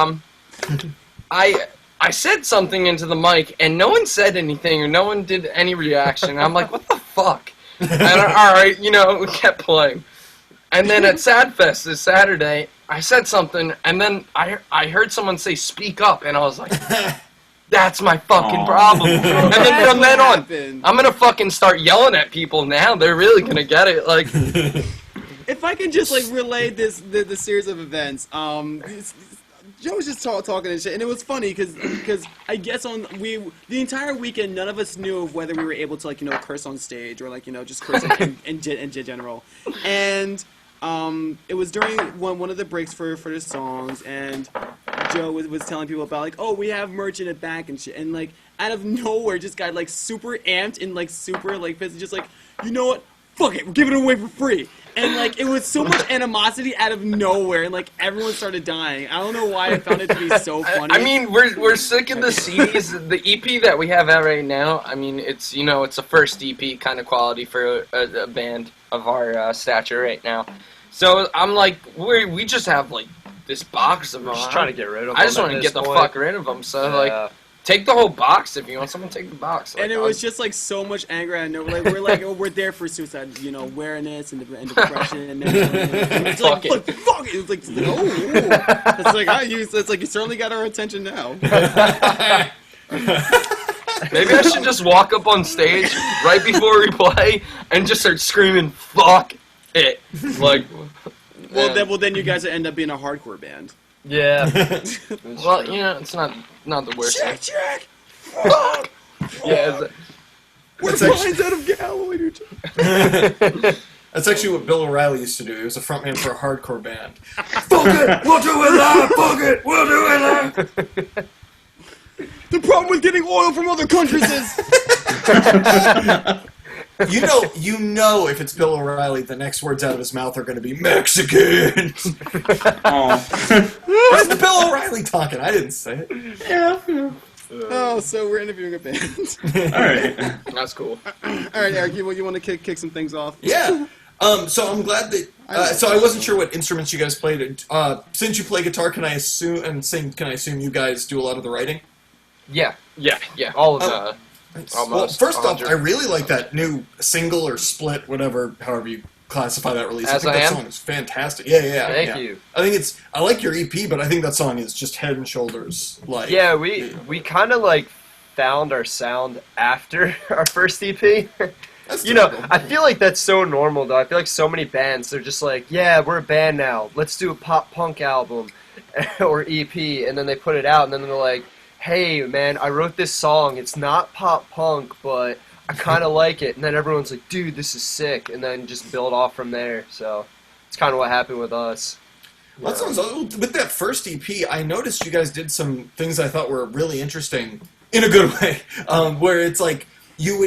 I said something into the mic, and no one said anything, or no one did any reaction. I'm like, what the fuck? And alright, we kept playing. And then at SADFest this Saturday, I said something, and then I heard someone say, speak up, and I was like, that's my fucking problem. And then from then on, I'm going to fucking start yelling at people now. They're really going to get it. Like, if I can just, relay the series of events, Joe was just talking and shit, and it was funny because I guess the entire weekend none of us knew of whether we were able to curse on stage or just curse in general, and it was during one of the breaks for the songs, and Joe was telling people about oh, we have merch in the back and shit, and out of nowhere just got super amped and super pissed, just you know what, fuck it, we're giving it away for free. And it was so much animosity out of nowhere, and everyone started dying. I don't know why I found it to be so funny. I mean, we're sick of the CDs. The EP that we have out right now, I mean, it's it's a first EP kind of quality for a band of our stature right now. So I'm like, we just have this box of them. Just trying to get rid of them. I just want to get the fuck rid of them. So take the whole box if you want someone. Take the box. And it was just so much anger. I know we're there for suicide, awareness and depression. And it's fuck it. Fuck it. It's it's you certainly got our attention now. Maybe I should just walk up on stage right before we play and just start screaming "fuck it!" Well, then you guys end up being a hardcore band. Yeah. Well, it's not the worst. Check. Yeah. We're flies out of Galilee. That's actually what Bill O'Reilly used to do. He was a frontman for a hardcore band. Fuck it, we'll do it live. Fuck it, we'll do it live. The problem with getting oil from other countries is. You know, if it's Bill O'Reilly, the next words out of his mouth are going to be Mexicans. That's Bill O'Reilly talking. I didn't say it. Yeah. Oh, so we're interviewing a band. All right. That's cool. All right, Eric, you want to kick some things off? Yeah. So I'm glad that. So I wasn't sure what instruments you guys played. Since you play guitar, can I assume and sing? Can I assume you guys do a lot of the writing? Yeah. All of the. Well, first off, I really like that new single or split, however you classify that release. I think that song is fantastic. Yeah. Thank you. I like your EP, but I think that song is just head and shoulders Yeah, we kind of found our sound after our first EP. I feel like that's so normal though. I feel like so many bands, they're just yeah, we're a band now. Let's do a pop punk album or EP, and then they put it out, and then they're like, hey, man, I wrote this song. It's not pop punk, but I kind of like it. And then everyone's like, dude, this is sick. And then just build off from there. So it's kind of what happened with us. Well, that sounds, with that first EP, I noticed you guys did some things I thought were really interesting, in a good way, where it's you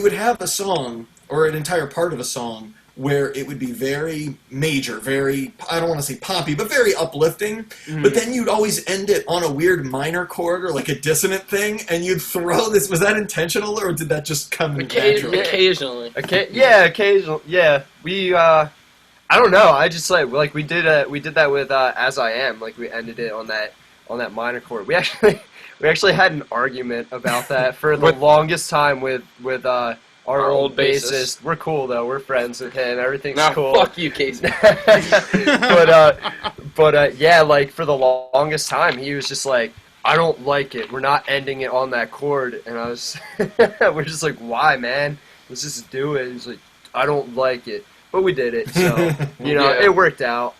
would have a song or an entire part of a song where it would be very major, very, I don't want to say poppy, but very uplifting. But then you'd always end it on a weird minor chord or like a dissonant thing, and you'd throw this. Was that intentional, or did that just come naturally? Occasionally. Occasionally. Yeah, we. I don't know. I just like we did that with As I Am. Like we ended it on that minor chord. We actually had an argument about that for the longest time with our old bassist. We're cool though. We're friends with him. Everything's cool. Fuck you, Casey. but yeah, like for the longest time, he was just like, I don't like it. We're not ending it on that chord. And we're just like, why, man? Let's just do it. He's like, I don't like it, but we did it. So it worked out.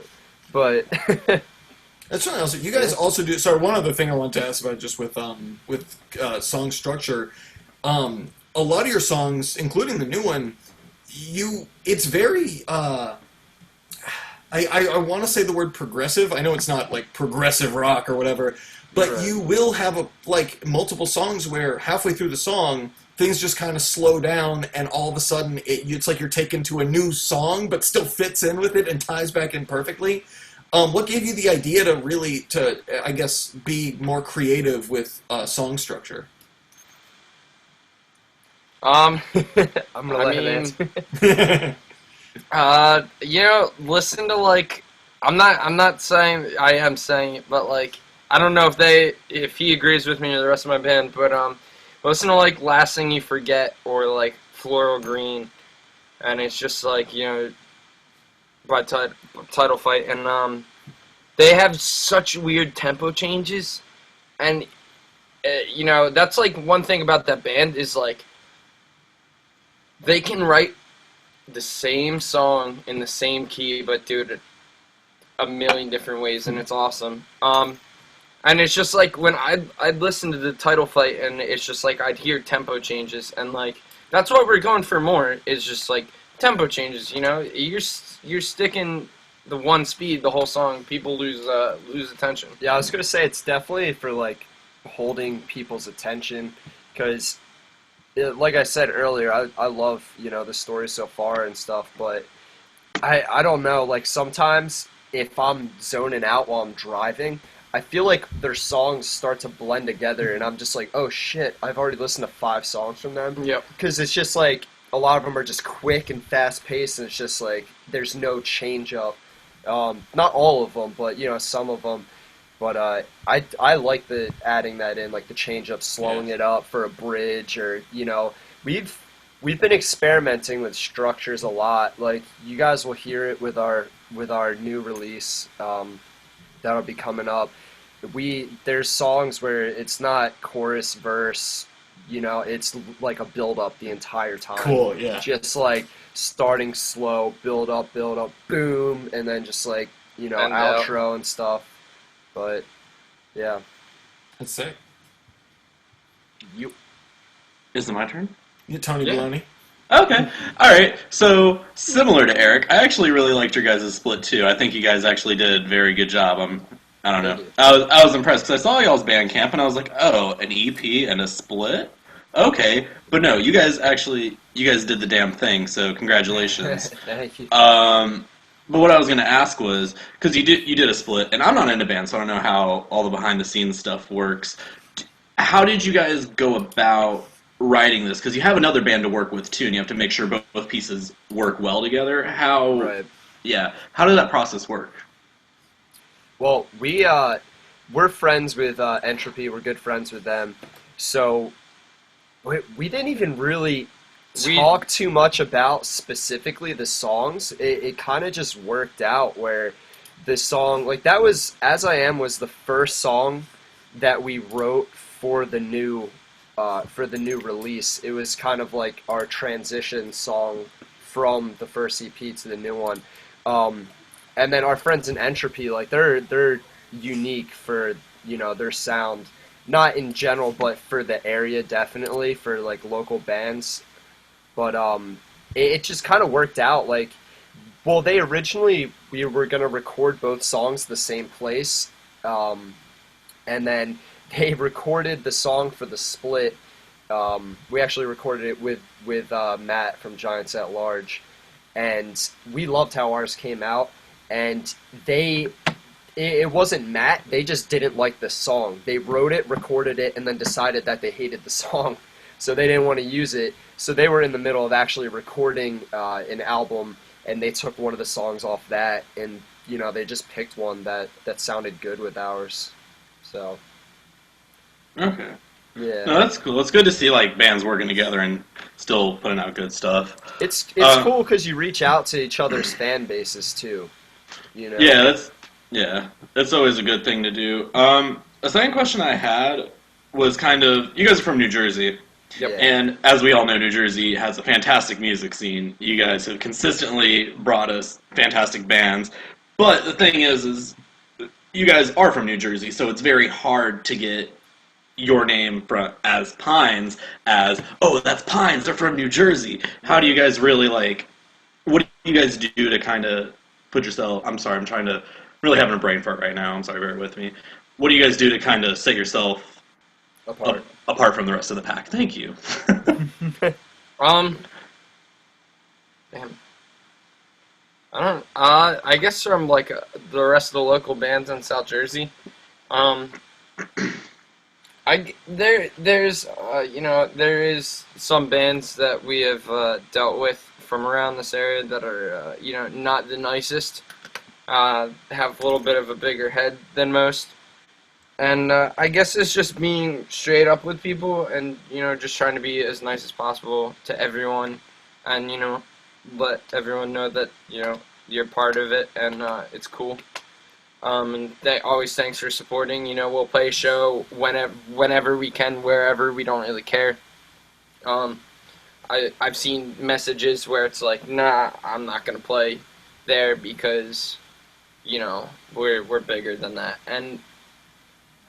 But that's something else. You guys also do. Sorry, one other thing I want to ask about, just with song structure. A lot of your songs, including the new one, it's very, I want to say the word progressive. I know it's not like progressive rock or whatever, but you will have multiple songs where halfway through the song, things just kind of slow down, and all of a sudden it's like you're taken to a new song, but still fits in with it and ties back in perfectly. What gave you the idea to I guess, be more creative with song structure? I'm gonna let him answer. Listen to I'm not saying I am saying it, but I don't know if he agrees with me or the rest of my band, but listen to Last Thing You Forget or Floral Green, and it's just by Title Fight, and they have such weird tempo changes, and that's one thing about that band is they can write the same song in the same key, but do it a million different ways, and it's awesome. And it's just when I'd listen to the Title Fight, and it's just I'd hear tempo changes, and that's what we're going for more, is just tempo changes. You're sticking the one speed the whole song, people lose attention. Yeah, I was gonna say it's definitely for holding people's attention, because like I said earlier, I love, the story so far and stuff, but I don't know, sometimes if I'm zoning out while I'm driving, I feel like their songs start to blend together, and I'm just like, oh shit, I've already listened to 5 songs from them. Yep. Because it's just a lot of them are just quick and fast-paced, and it's just there's no change-up. Not all of them, but, some of them. But I like adding that in, the change up, slowing it up for a bridge, or we've been experimenting with structures a lot. You guys will hear it with our new release that'll be coming up. There's songs where it's not chorus verse, it's a build up the entire time. Cool, yeah. Just starting slow, build up, boom, and then just outro and stuff. But, yeah. That's sick. Is it my turn? Yeah, Tony Baloney. Okay. All right. So, similar to Eric, I actually really liked your guys' split, too. I think you guys actually did a very good job. I don't know. I was impressed, because I saw y'all's Bandcamp, and I was like, oh, an EP and a split? Okay. But no, you guys did the damn thing, so congratulations. Thank you. But what I was going to ask was, because you did a split, and I'm not into bands, so I don't know how all the behind-the-scenes stuff works. How did you guys go about writing this? Because you have another band to work with, too, and you have to make sure both pieces work well together. How did that process work? Well, we're friends with Entropy. We're good friends with them. So we didn't even really talk too much about specifically the songs. It kind of just worked out where the song, that was As I Am was the first song that we wrote for the new release. It was kind of our transition song from the first EP to the new one. And then our friends in Entropy, they're unique for, their sound, not in general, but for the area, definitely for local bands. But it just kind of worked out. They originally, we were going to record both songs the same place. And then they recorded the song for the split. We actually recorded it with Matt from Giants at Large. and we loved how ours came out. And it wasn't Matt. They just didn't like the song. They wrote it, recorded it, and then decided that they hated the song, so they didn't want to use it. So they were in the middle of actually recording an album, and they took one of the songs off that, and they just picked one that sounded good with ours. So. Okay. Yeah. No, that's cool. It's good to see like bands working together and still putting out good stuff. It's cool because you reach out to each other's fan bases too. Yeah, that's always a good thing to do. A second question I had was kind of, you guys are from New Jersey. Yep. And as we all know, New Jersey has a fantastic music scene. You guys have consistently brought us fantastic bands. But the thing is you guys are from New Jersey, so it's very hard to get your name as Pines as, oh, that's Pines, they're from New Jersey. How do you guys really, what do you guys do to kind of put yourself, I'm sorry, I'm trying to, really having a brain fart right now, I'm sorry, bear with me. What do you guys do to kind of set yourself apart from the rest of the pack? Thank you. Damn. I guess from, the rest of the local bands in South Jersey, there is some bands that we have dealt with from around this area that are not the nicest, have a little bit of a bigger head than most, and I guess it's just being straight up with people and just trying to be as nice as possible to everyone, and let everyone know that you're part of it and it's cool. And always thanks for supporting. We'll play a show whenever we can, wherever. We don't really care. I've seen messages where it's like, nah, I'm not gonna play there because, we're bigger than that. And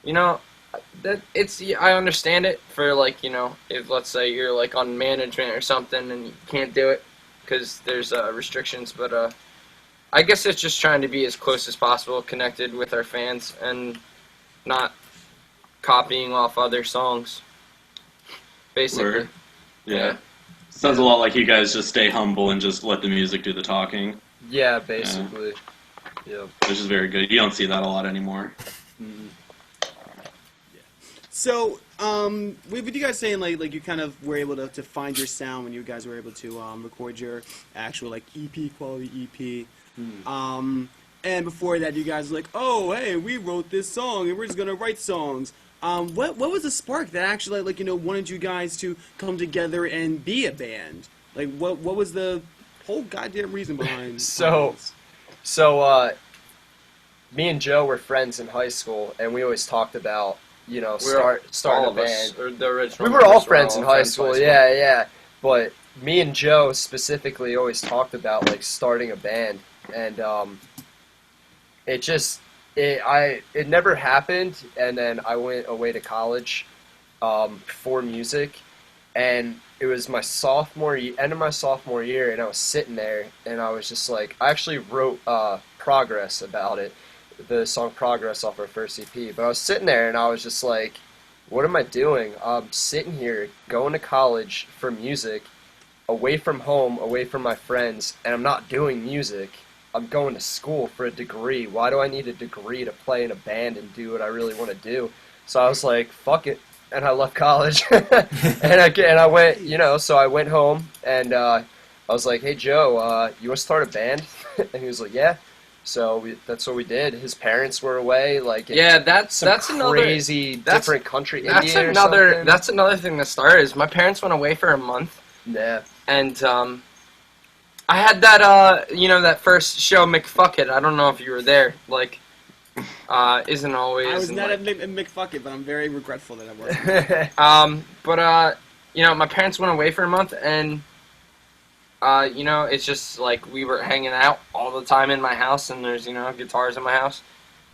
that I understand it for if let's say you're on management or something and you can't do it because there's restrictions, but I guess it's just trying to be as close as possible, connected with our fans, and not copying off other songs, basically. Word. Yeah. Sounds a lot like you guys just stay humble and just let the music do the talking. Yeah, basically. Yeah. Which is very good. You don't see that a lot anymore. Mm-hmm. So, with you guys saying like you kind of were able to find your sound when you guys were able to record your actual EP, quality EP. And before that, you guys were like, oh, hey, we wrote this song and we're just gonna write songs. What was the spark that actually wanted you guys to come together and be a band? What was the whole goddamn reason behind? So, me and Joe were friends in high school, and we always talked about starting a band. We were all friends in high school. Yeah. But me and Joe specifically always talked about starting a band, and it never happened. And then I went away to college for music, and it was my end of my sophomore year, and I was sitting there, and I was just I actually wrote Progress about it. The song Progress off our first EP, but I was sitting there and I was just like, what am I doing? I'm sitting here going to college for music, away from home, away from my friends, and I'm not doing music. I'm going to school for a degree. Why do I need a degree to play in a band and do what I really want to do? So I was like, fuck it, and I left college. and I went, so I went home and I was like, hey Joe, you want to start a band? And he was like, yeah. So that's what we did. His parents were away, that's another crazy different country. That's another thing that started. Is my parents went away for a month. Yeah. And I had that that first show McFuckit. I don't know if you were there. Isn't always. I was not at McFuckit, but I'm very regretful that I wasn't. But my parents went away for a month and. It's just we were hanging out all the time in my house, and there's, guitars in my house,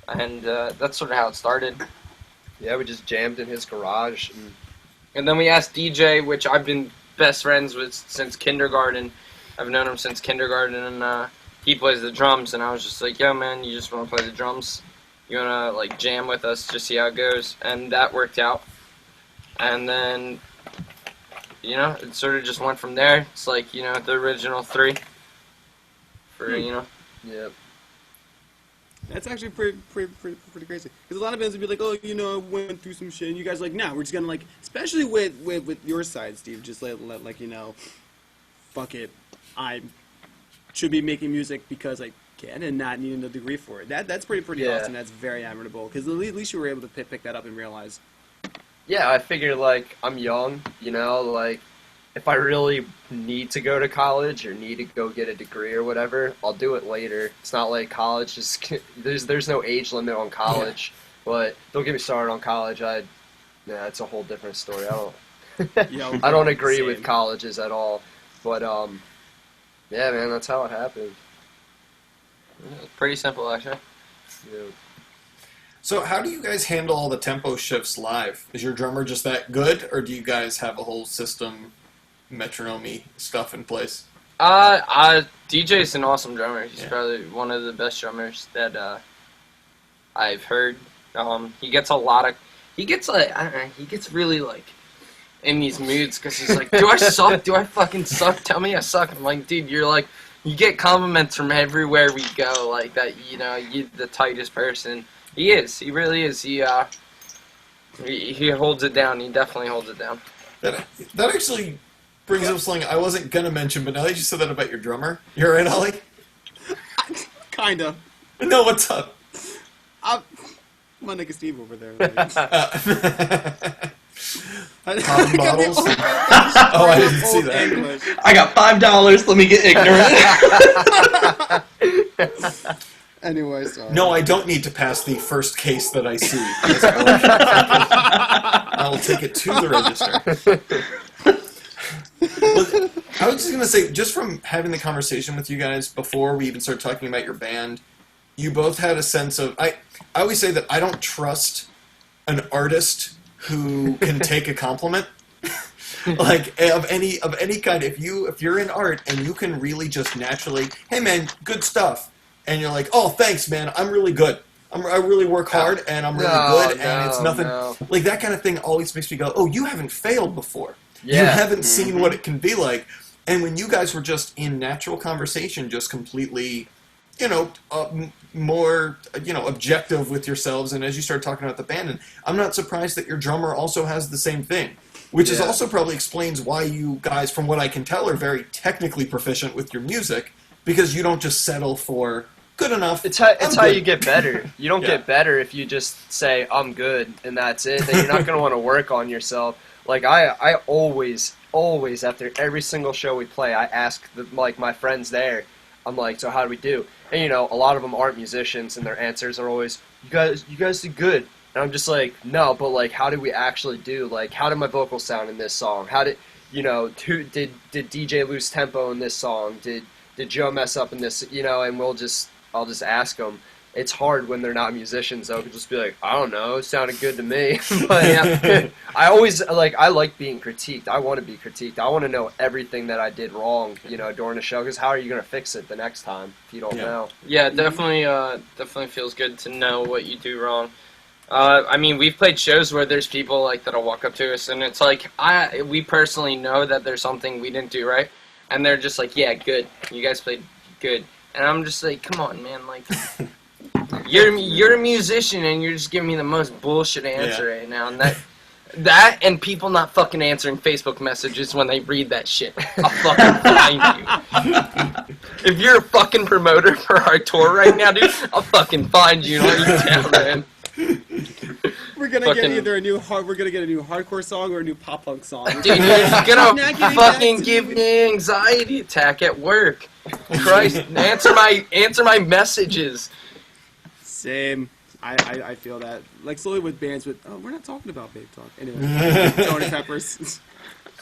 and that's sort of how it started. Yeah, we just jammed in his garage. And then we asked DJ, which I've been best friends with since kindergarten. I've known him since kindergarten, and he plays the drums, and I was just like, yo, man, you just want to play the drums? You want to, jam with us, just see how it goes? And that worked out. And then... it sort of just went from there. It's the original three. for you know. Yep. That's actually pretty crazy. Because a lot of bands would be like, oh, you know, I went through some shit, and you guys are like, nah, we're just gonna like, especially with your side, Steve, just let like, you know, fuck it, I should be making music because I can and not needing a degree for it. That's pretty awesome. That's very admirable because at least you were able to pick that up and realize. Yeah, I figure like I'm young, you know, like if I really need to go to college or need to go get a degree or whatever, I'll do it later. It's not like college is there's no age limit on college, but don't get me started on college. It's a whole different story. I don't agree with colleges at all, but yeah, man, that's how it happened. Pretty simple, actually. Yeah. So how do you guys handle all the tempo shifts live? Is your drummer just that good, or do you guys have a whole system, metronome stuff in place? DJ's an awesome drummer. He's probably one of the best drummers that I've heard. He gets really like in these moods because he's like, do I suck? Do I fucking suck? Tell me I suck. I'm like, dude, you're like, you get compliments from everywhere we go, like that, you know, you're the tightest person. He is. He really is. He holds it down. He definitely holds it down. That actually brings up something I wasn't going to mention, but now that you said that about your drummer, you're right, Ollie? Kinda. No, what's up? My nigga Steve over there. Popping bottles? Oh, I didn't see that. English. I got $5. Let me get ignorant. Anyway, sorry. No, I don't need to pass the first case that I see. I will take it to the register. Well, I was just going to say, just from having the conversation with you guys before we even started talking about your band, you both had a sense of... I always say that I don't trust an artist who can take a compliment. Like, of any kind. If you're in art and you can really just naturally, hey man, good stuff. And you're like, oh, thanks, man. I'm really good. I really work hard, and I'm really good, and it's nothing... Like, that kind of thing always makes me go, oh, you haven't failed before. Yeah. You haven't seen what it can be like. And when you guys were just in natural conversation, just completely, more, objective with yourselves, and as you start talking about the band, and I'm not surprised that your drummer also has the same thing. Which is also probably explains why you guys, from what I can tell, are very technically proficient with your music, because you don't just settle for... good enough. It's how you get better. You don't get better if you just say, I'm good, and that's it. Then you're not going to want to work on yourself. Like, I always, after every single show we play, I ask, my friends there, I'm like, so how do we do? And, a lot of them aren't musicians, and their answers are always, you guys did good. And I'm just like, no, but, how did we actually do? Like, how did my vocals sound in this song? How did, did DJ lose tempo in this song? Did Joe mess up in this, and I'll just ask them. It's hard when they're not musicians, though. Could just be like, I don't know, it sounded good to me. But I always, I like being critiqued. I want to be critiqued. I want to know everything that I did wrong, during the show, because how are you going to fix it the next time if you don't know? Yeah, definitely feels good to know what you do wrong. We've played shows where there's people, that'll walk up to us, and it's like, we personally know that there's something we didn't do right, and they're just like, yeah, good. You guys played good. And I'm just like, come on, man, you're a musician and you're just giving me the most bullshit answer right now. And that and people not fucking answering Facebook messages when they read that shit. I'll fucking find you. If you're a fucking promoter for our tour right now, dude, I'll fucking find you and hunt you down, man. We're gonna get either a new hardcore song or a new pop punk song. Dude, you're gonna fucking give me an anxiety attack at work. Christ, answer my messages. Same. I feel that. Slowly with bands with, we're not talking about Babetalk. Anyway, Tony Peppers.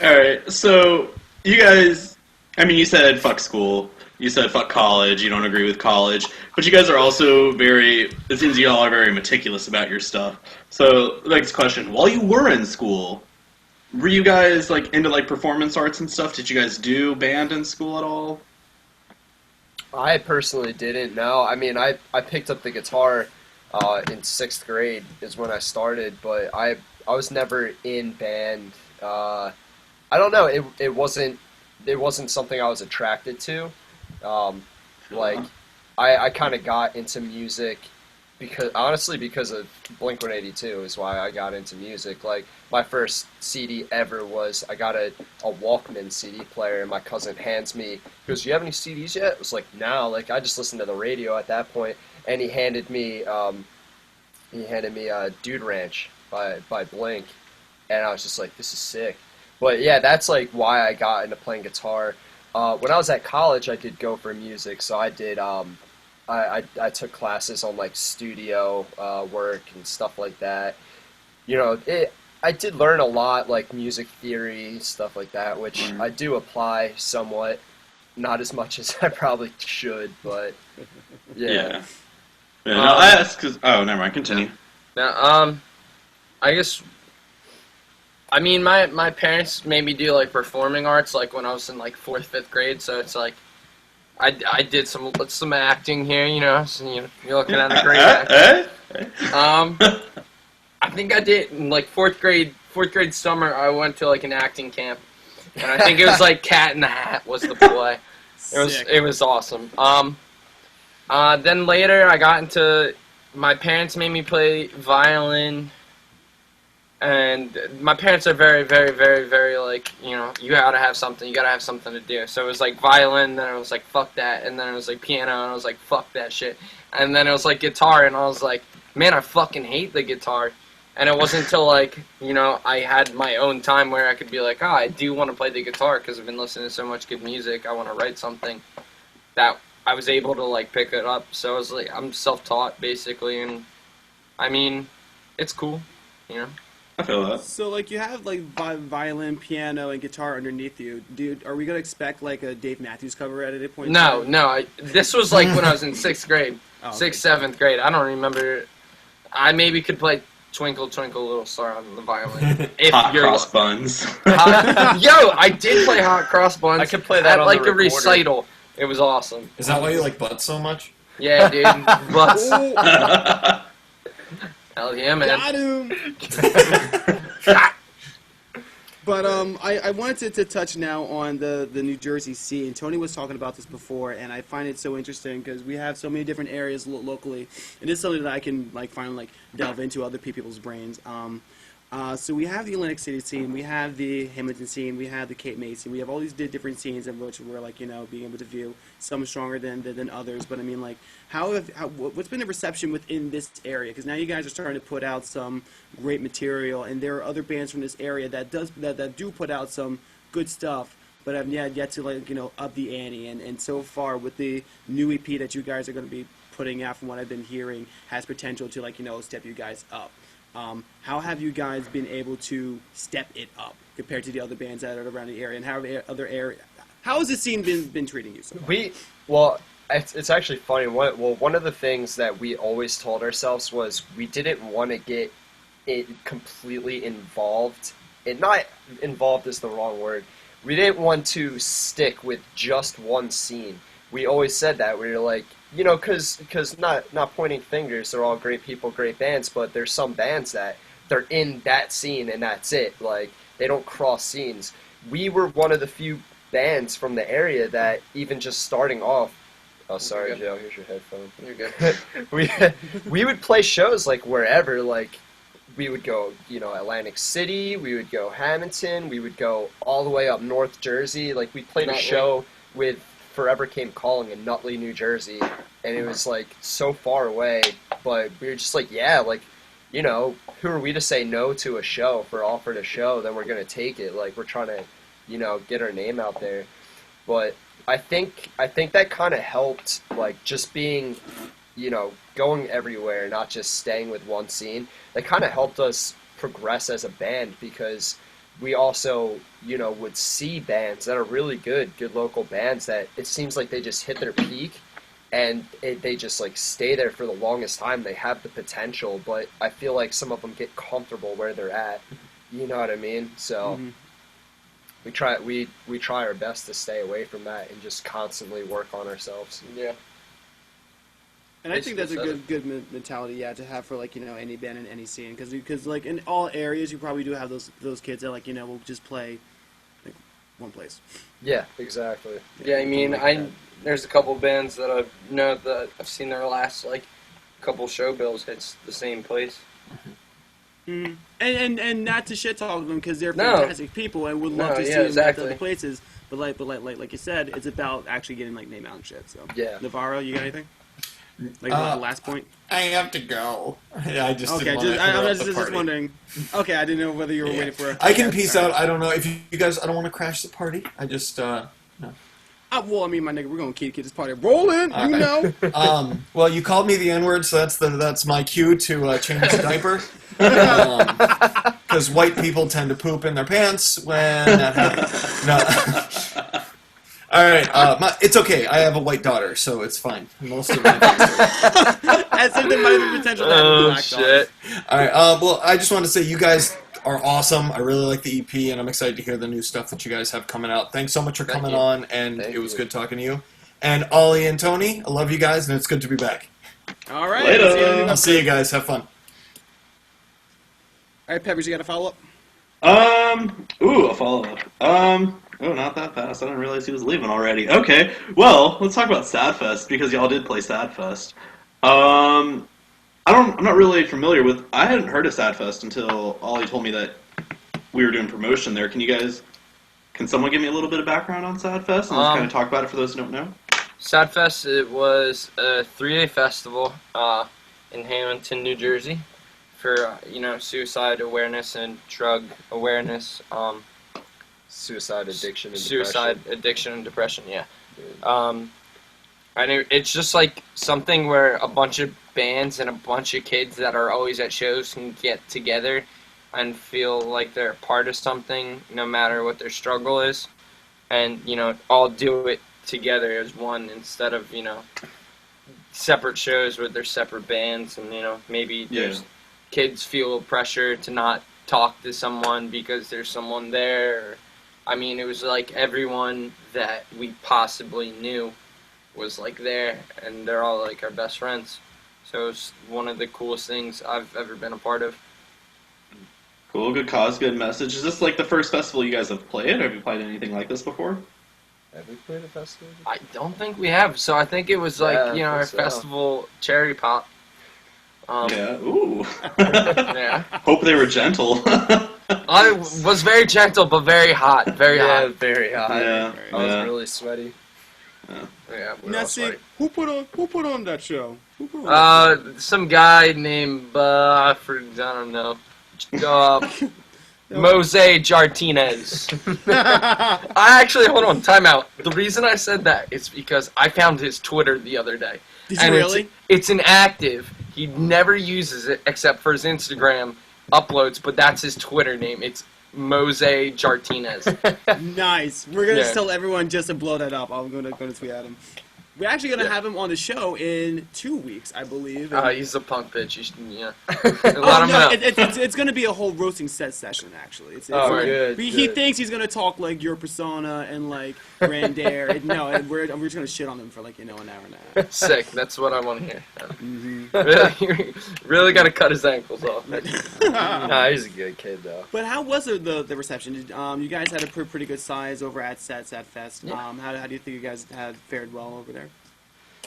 Alright, so you guys, you said fuck school. You said fuck college, you don't agree with college, but you guys are also it seems you all are very meticulous about your stuff. So, next question, while you were in school, were you guys, into, performance arts and stuff? Did you guys do band in school at all? I personally didn't, no. I picked up the guitar in 6th grade is when I started, but I was never in band. I don't know, it wasn't something I was attracted to. like, I kind of got into music because of Blink-182 is why I got into music. Like, my first CD ever was, I got a Walkman CD player, and my cousin hands me, he goes, "You have any CDs yet?" I was like, "No," like, I just listened to the radio at that point, and he handed me Dude Ranch by Blink, and I was just like, this is sick. But yeah, that's like why I got into playing guitar. When I was at college, I did go for music, so I did, I took classes on like studio work and stuff like that. You know, I did learn a lot, like music theory, stuff like that, which I do apply somewhat. Not as much as I probably should, but yeah. No, I asked because... Oh, never mind. Continue. Now, I guess... I mean, my parents made me do, like, performing arts, like, when I was in, like, 4th, 5th grade, so it's like... I did some acting here, you know, so, you know, you're looking at a great actor. I think I did, in, like, 4th grade summer, I went to, like, an acting camp, and I think it was, like, Cat in the Hat was the play. It was awesome. Then later, I got into... My parents made me play violin, and my parents are very, very, very, very, like, you know, you gotta have something to do. So it was, like, violin, then it was, like, fuck that, and then it was, like, piano, and I was, like, fuck that shit. And then it was, like, guitar, and I was, like, man, I fucking hate the guitar. And it wasn't until, like, you know, I had my own time where I could be like, I do want to play the guitar because I've been listening to so much good music, I want to write something, that I was able to, like, pick it up. So I was like, I'm self-taught, basically, and, I mean, it's cool, you know? I feel that. So, like, you have, like, violin, piano, and guitar underneath you. Dude, are we going to expect, like, a Dave Matthews cover at any point? No, this was, like, when I was in 6th grade, Oh, okay. 6th, 7th grade. I don't remember. I maybe could play Twinkle, Twinkle, Little Star on the violin. If Hot you're cross buns. Yo, I did play Hot Cross Buns. I could play that at, on like, the a recorder. recital. It was awesome. Is that why you like butts so much? Yeah, dude. Butts. Hell yeah, man. Got him! But I wanted to touch now on the New Jersey scene. Tony was talking about this before, and I find it so interesting because we have so many different areas locally, and it's something that I can like finally like delve into other people's brains. So we have the Atlantic City scene, we have the Hamilton scene, we have the Cape May scene. We have all these different scenes in which we're like, you know, being able to view some stronger than others. But I mean, like, what's been the reception within this area? Because now you guys are starting to put out some great material, and there are other bands from this area that do put out some good stuff, but have yet to, like, you know, up the ante. And so far with the new EP that you guys are going to be putting out, from what I've been hearing, has potential to, like, you know, step you guys up. How have you guys been able to step it up compared to the other bands that are around the area, and how has the scene been treating you so far? It's actually funny. One of the things that we always told ourselves was we didn't want to get it completely involved. Not involved is the wrong word. We didn't want to stick with just one scene. We always said that. We were like, you know, because not pointing fingers, they're all great people, great bands, but there's some bands that they're in that scene and that's it. Like, they don't cross scenes. We were one of the few bands from the area that even just starting off. Oh, sorry, Joe. Here's your headphone. You're good. we would play shows like wherever. Like, we would go, you know, Atlantic City. We would go Hamilton. We would go all the way up North Jersey. Like, we played a show with Forever Came Calling in Nutley, New Jersey, and it was, like, so far away, but we were just like, yeah, like, you know, who are we to say no to a show? If we're offered a show, then we're going to take it. Like, we're trying to, you know, get our name out there. But I think that kind of helped, like, just being, you know, going everywhere, not just staying with one scene. That kind of helped us progress as a band, because we also, you know, would see bands that are really good local bands that it seems like they just hit their peak, and they just, like, stay there for the longest time. They have the potential, but I feel like some of them get comfortable where they're at. You know what I mean? So we try our best to stay away from that and just constantly work on ourselves. Yeah. And I think that's a good mentality, yeah, to have for, like, you know, any band in any scene, because like in all areas you probably do have those kids that, like, you know, will just play like one place. Yeah, exactly. Yeah, I mean, there's a couple bands that I know that I've seen their last like couple show bills hits the same place. Mm. And not to shit talk them because they're fantastic people and would love to see them at other places. But like you said, it's about actually getting like name out and shit. So yeah, Navarro, you got anything? Like the last point? I have to go. Yeah, I just okay. I was just wondering. Okay, I didn't know whether you were waiting for. I can peace out. I don't know if you guys. I don't want to crash the party. I just no. Well, I mean, my nigga, we're gonna keep this party rolling. You know. Well, you called me the N-word, so that's my cue to change the diaper. Because white people tend to poop in their pants when that happens. No. All right, it's okay. I have a white daughter, so it's fine. Most of my as if there might be potential to have a black shit. All right. Well, I just want to say you guys are awesome. I really like the EP, and I'm excited to hear the new stuff that you guys have coming out. Thanks so much for coming on, and it was good talking to you. And Ollie and Tony, I love you guys, and it's good to be back. All right. Later. I'll see you guys. Have fun. All right, Peppers, you got a follow-up? A follow-up. Oh, not that fast. I didn't realize he was leaving already. Okay, well, let's talk about SADFest, because y'all did play SADFest. I'm not really familiar with, I hadn't heard of SADFest until Ollie told me that we were doing promotion there. Can someone give me a little bit of background on SADFest and just kind of talk about it for those who don't know? SADFest, it was a 3-day festival in Hamilton, New Jersey for, suicide awareness and drug awareness, suicide addiction and depression, yeah. And it's just like something where a bunch of bands and a bunch of kids that are always at shows can get together and feel like they're a part of something, no matter what their struggle is, and all do it together as one instead of separate shows with their separate bands, and maybe there's kids feel pressure to not talk to someone because there's someone there. I mean, it was like everyone that we possibly knew was like there, and they're all like our best friends. So it's one of the coolest things I've ever been a part of. Cool, good cause, good message. Is this like the first festival you guys have played? Have you played anything like this before? Have we played a festival? I don't think we have. So I think it was like our festival Cherry Pop. Yeah. Ooh. Yeah. Hope they were gentle. I was very gentle, but very hot. Very hot. Very hot. Yeah. I was really sweaty. Yeah. Now, see, who put on that show? Who put on some guy named I don't know. Mose Jartinez. I actually, hold on, time out. The reason I said that is because I found his Twitter the other day. Did you really? It's inactive. He never uses it except for his Instagram uploads, but that's his Twitter name. It's Mose Jartinez. Nice. We're going to tell everyone just to blow that up. I'm going to tweet at him. We're actually going to have him on the show in 2 weeks, I believe. He's a punk bitch. You should, let him know. It's going to be a whole roasting set session, actually. Good. He thinks he's going to talk like your persona and like Grandair. No, we're just going to shit on him for like, an hour and a half. Sick. That's what I want to hear. Really got to cut his ankles off. Nah, he's a good kid, though. But how was the reception? You guys had a pretty good size over at SADFest. Yeah. How do you think you guys had fared well over there?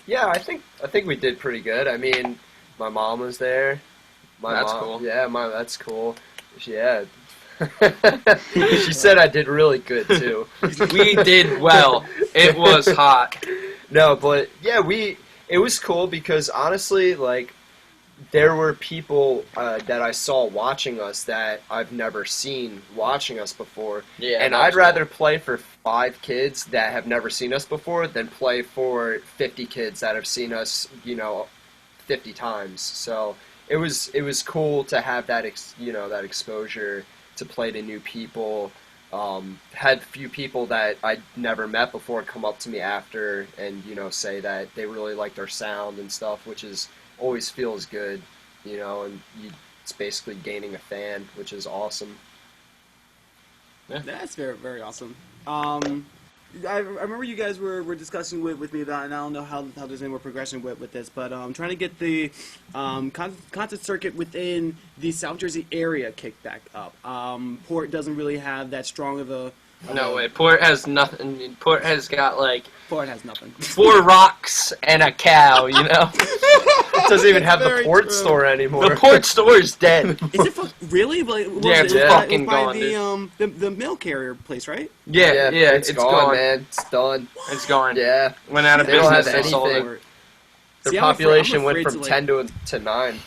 Yeah, I think we did pretty good. I mean, my mom was there. That's cool. Yeah, that's cool. Yeah. She said I did really good too. We did well. It was hot. No, but yeah, it was cool because honestly, like, there were people that I saw watching us that I've never seen watching us before. Yeah, and I'd rather play for 5 kids that have never seen us before than play for 50 kids that have seen us, 50 times. So it was cool to have that that exposure to play to new people. Had few people that I'd never met before come up to me after and say that they really liked our sound and stuff, which is always feels good, and it's basically gaining a fan, which is awesome. Yeah. That's very, very awesome. I remember you guys were discussing with me about, and I don't know how there's any more progression with this, but I'm trying to get the concert circuit within the South Jersey area kicked back up. Port doesn't really have that strong of No way. Port has nothing. Port has got like Port has nothing. 4 rocks and a cow. You know. It doesn't even have the Very port true. store anymore. The port store is dead. Is it really? Like, Yeah, it's fucking by gone, the mail carrier place, right? Yeah, it's gone, man. It's done. It's gone. Yeah. Went out of They don't business. have They sold anything. it. Their See, population I'm went afraid from to, 10 to 9.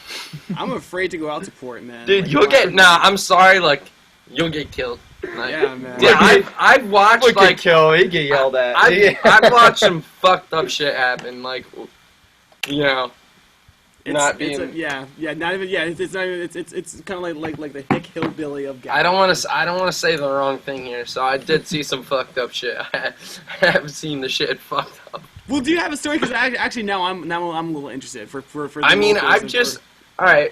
I'm afraid to go out to Port, man. Dude, Like, you'll get. Nah, I'm sorry. Like, you'll get killed. Like, Yeah, man. Yeah, I've watched Look like at Kill, he get yelled at. I've watched some fucked up shit happen. Like, you know. It's, Not it's being- not even it's not even it's kind of like the hick hillbilly of guys. I don't want to say the wrong thing here. So I did see some fucked up shit. I have seen the shit fucked up. Well, do you have a story? Because actually now I'm a little interested for the I mean, locals I've and just for- all right.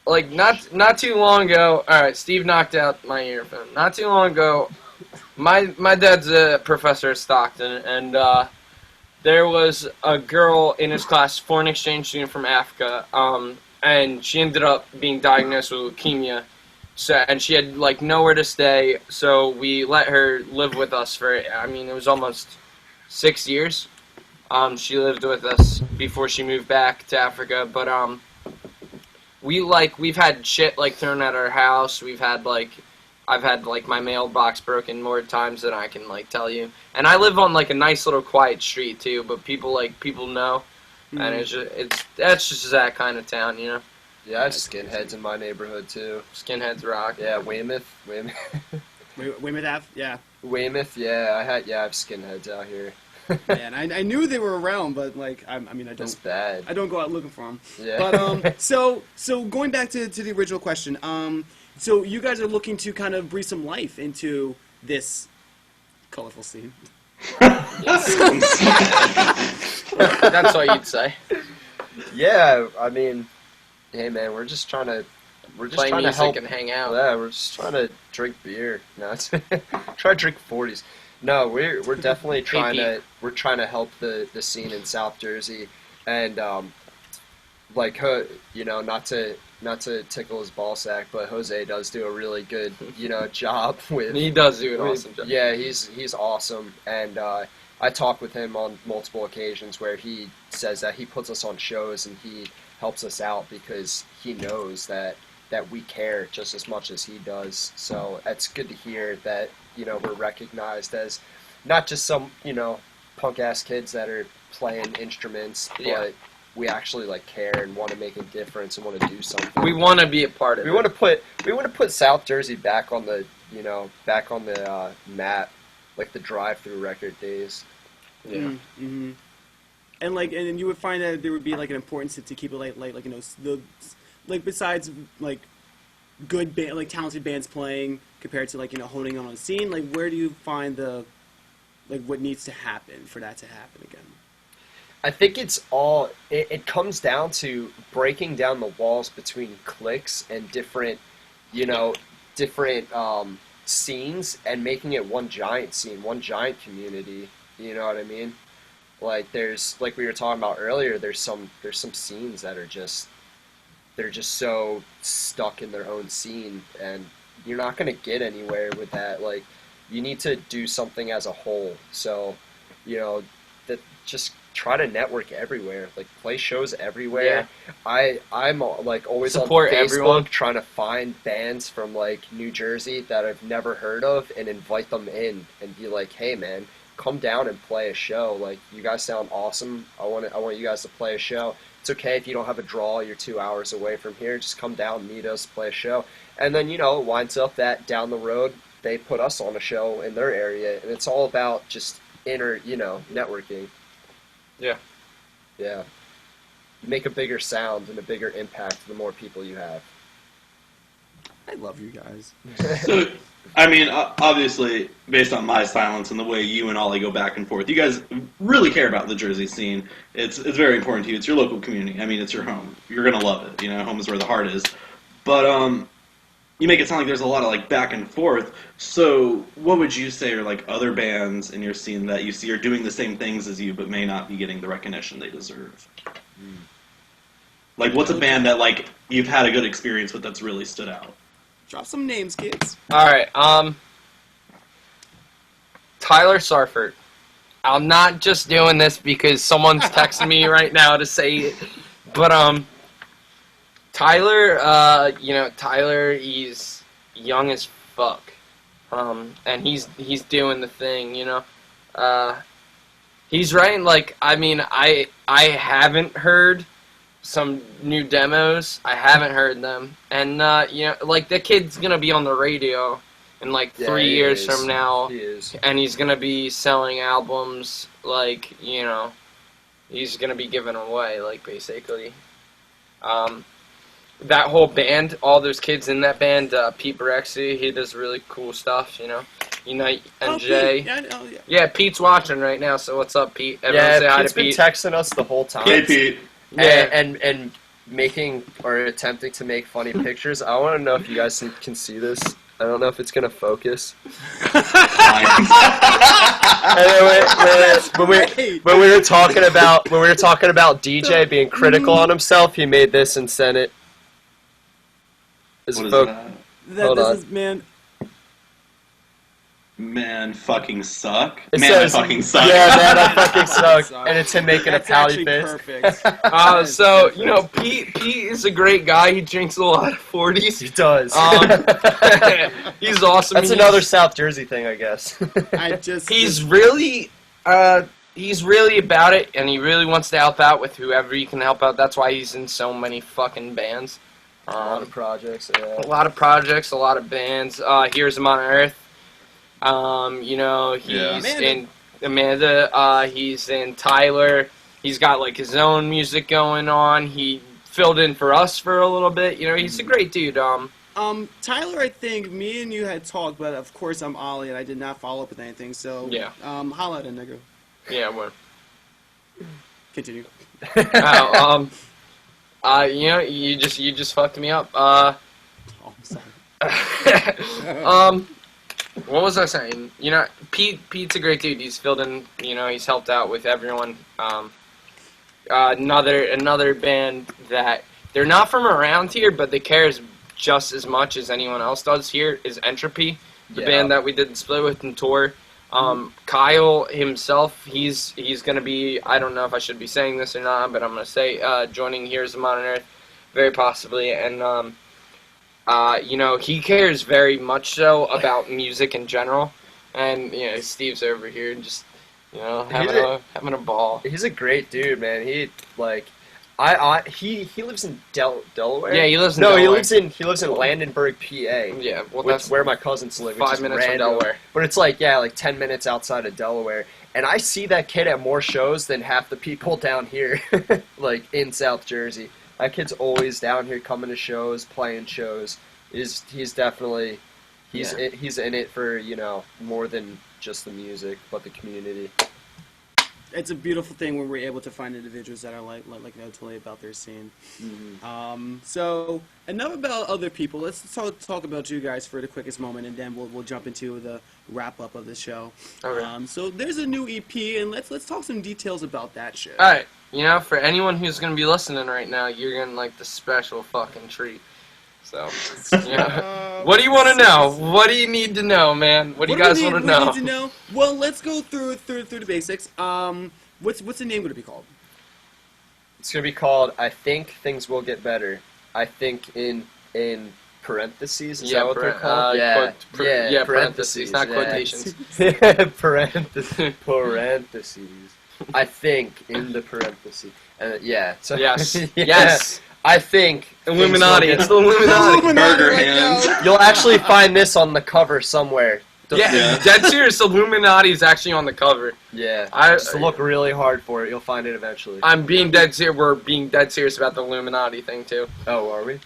Like not too long ago. All right, Steve knocked out my earphone. Not too long ago, my dad's a professor at Stockton, and there was a girl in his class, foreign exchange student from Africa, and she ended up being diagnosed with leukemia. So, and she had like nowhere to stay, so we let her live with us for. I mean, it was almost 6 years. She lived with us before she moved back to Africa, but we've had shit like thrown at our house. I've had like my mailbox broken more times than I can like tell you. And I live on like a nice little quiet street too, but people know, and that's just that kind of town, you know. Yeah, I have skinheads in my neighborhood too. Skinheads rock. Yeah, Weymouth. Weymouth Ave, yeah. Weymouth, yeah, I have skinheads out here. Man, I knew they were around, but like I That's bad. don't go out looking for them. Yeah. But so going back to the original question, so you guys are looking to kind of breathe some life into this colorful scene. That's what you'd say. Yeah, I mean, hey man, we're just trying to Play music help. and hang out. Yeah, we're just trying to drink beer. No, it's try to drink 40s. No, we're definitely trying to help the scene in South Jersey, and like you know, not to tickle his ball sack, but Jose does do a really good job with. He does do an awesome job. Yeah, he's awesome, and I talk with him on multiple occasions where he says that he puts us on shows and he helps us out because he knows that we care just as much as he does. So it's good to hear that we're recognized as not just some punk ass kids that are playing instruments, but we actually like care and want to make a difference and want to do something. We want to be a part of it. We want to put South Jersey back on the map, like the drive-through record days. Yeah. Mm-hmm. And and you would find that there would be like an importance to keep it like besides like good talented bands playing compared to honing on a scene. Like, where do you find what needs to happen for that to happen again? I think it comes down to breaking down the walls between cliques and different scenes and making it one giant scene, one giant community. You know what I mean? Like like we were talking about earlier, there's some scenes that are they're just so stuck in their own scene, and you're not going to get anywhere with that. Like, you need to do something as a whole. So, that just try to network everywhere. Like, play shows everywhere. Yeah. I'm like always Support on Facebook everyone. trying to find bands from like New Jersey that I've never heard of and invite them in and be like, hey man, come down and play a show. Like, you guys sound awesome. I want you guys to play a show. It's okay if you don't have a draw, you're 2 hours away from here, just come down, meet us, play a show. And then, it winds up that down the road, they put us on a show in their area, and it's all about just networking. Yeah. Yeah. You make a bigger sound and a bigger impact the more people you have. I love you guys. So, I mean, obviously, based on my silence and the way you and Ollie go back and forth, you guys really care about the Jersey scene. It's very important to you. It's your local community. I mean, it's your home. You're gonna love it. Home is where the heart is. But you make it sound like there's a lot of back and forth. So, what would you say are other bands in your scene that you see are doing the same things as you, but may not be getting the recognition they deserve? What's a band that you've had a good experience with that's really stood out? Drop some names, kids. All right. Tyler Sarford. I'm not just doing this because someone's texting me right now to say it, but Tyler, Tyler, he's young as fuck, and he's doing the thing, he's writing, like, I mean, I haven't heard some new demos, I haven't heard them, and, like, the kid's gonna be on the radio in, like, 3 years from now, he is. And he's gonna be selling albums, like, he's gonna be giving away, like, basically. That whole band, all those kids in that band, Pete Barexi, he does really cool stuff, and Jay. Pete. Yeah, Pete's watching right now, so what's up, Pete? Everyone say hi Pete's to been Pete. texting us the whole time. Hey, Pete. Yeah. And making or attempting to make funny pictures. I want to know if you guys can see this. I don't know if it's gonna focus. When we were talking about DJ being critical on himself, he made this and sent it. What is that? Hold on. Is, man. Man fucking suck. It Man, says, I fucking suck. Yeah, man, I fucking suck. And it's him making That's a pouty actually face. perfect. So, Pete is a great guy. He drinks a lot of 40s. He does. He's awesome. That's another South Jersey thing, I guess. He's really about it, and he really wants to help out with whoever he can help out. That's why he's in so many fucking bands. A lot of projects, yeah. A lot of projects, a lot of bands. Here's Him on Earth. He's in Amanda. He's in Tyler. He's got, like, his own music going on. He filled in for us for a little bit. He's a great dude. Tyler, I think me and you had talked, but of course I'm Ollie, and I did not follow up with anything. So yeah. Holla at a nigga. Yeah, well. Continue. You just fucked me up. Oh, I'm sorry. What was I saying? Pete's a great dude. He's filled in. He's helped out with everyone. Another band that they're not from around here, but they care just as much as anyone else does here is Entropy, the band that we did the split with and tour. Kyle himself, he's gonna be, I don't know if I should be saying this or not, but I'm gonna say joining Here's the Modern Earth, very possibly, and he cares very much so about music in general, and Steve's over here just having a ball. He's a great dude, man. He lives in Delaware. Yeah, he lives in Delaware. he lives in Landenberg, PA. Yeah, well, that's where my cousins live. 5 minutes from Delaware. But it's like 10 minutes outside of Delaware. And I see that kid at more shows than half the people down here, like in South Jersey. That kid's always down here coming to shows, playing shows. He's definitely he's in it for more than just the music, but the community. It's a beautiful thing when we're able to find individuals that are like totally about their scene. Mm-hmm. So enough about other people. Let's talk about you guys for the quickest moment, and then we'll jump into the wrap up of the show. Okay. So there's a new EP, and let's talk some details about that shit. All right. For anyone who's gonna be listening right now, you're gonna like the special fucking treat. So, what do you want to know? What do you need to know, man? What do you guys want to know? What do you need to know? Well, let's go through the basics. What's the name going to be called? It's going to be called I Think Things Will Get Better. I think in parentheses. Is that what they're called? Parentheses, not quotations. Parentheses. I think in the parentheses. So, yes. Yeah. Yes. I think Illuminati. It's the Illuminati. Burger hands. You'll actually find this on the cover somewhere. Yeah, dead serious. Illuminati is actually on the cover. Yeah. Just look really hard for it. You'll find it eventually. I'm being dead serious. We're being dead serious about the Illuminati thing too. Oh, are we?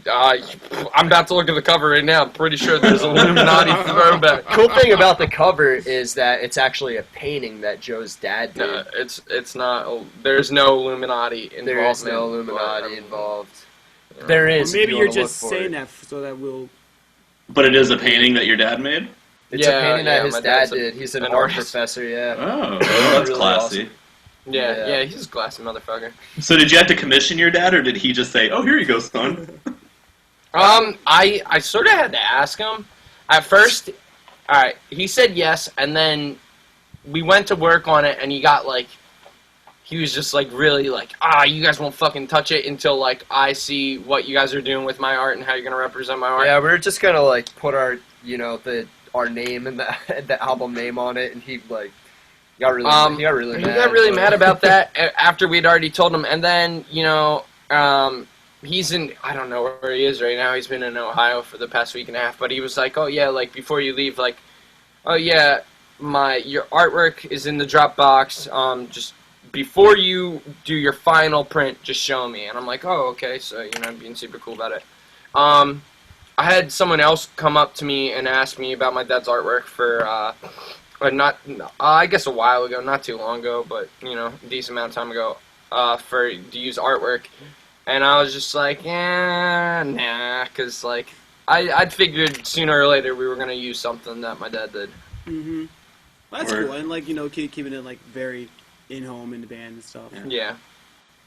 I'm about to look at the cover right now. I'm pretty sure there's an Illuminati throwback. Cool thing about the cover is that it's actually a painting that Joe's dad did. No, it's not. There's no Illuminati involved. There is no Illuminati involved. There is. Or maybe you're just saying that so that we'll. But it is a painting that your dad made? It's a painting that his my dad dad's did. He's an art artist. professor, yeah. Oh, that's really classy. awesome. Yeah, he's a classy motherfucker. So did you have to commission your dad, or did he just say, "Oh, here you go, son"? I sort of had to ask him. At first, alright, he said yes, and then we went to work on it, and he got like, he was just like really like, you guys won't fucking touch it until like I see what you guys are doing with my art and how you're gonna represent my art. Yeah, we were just gonna like put our our name and the album name on it, and he like got really mad. He got really mad about that after we'd already told him, and then he's in, I don't know where he is right now. He's been in Ohio for the past week and a half, but he was like, oh yeah, like before you leave, like, oh yeah, your artwork is in the Dropbox. Just before you do your final print, just show me. And I'm like, oh, okay. So, I'm being super cool about it. I had someone else come up to me and ask me about my dad's artwork for, I guess a while ago, not too long ago, but, a decent amount of time ago, to use artwork. And I was just like, nah, because, like, I'd figured sooner or later we were going to use something that my dad did. Mm-hmm. Well, that's cool. And, like, keeping it, like, very in-home in the band and stuff. Yeah.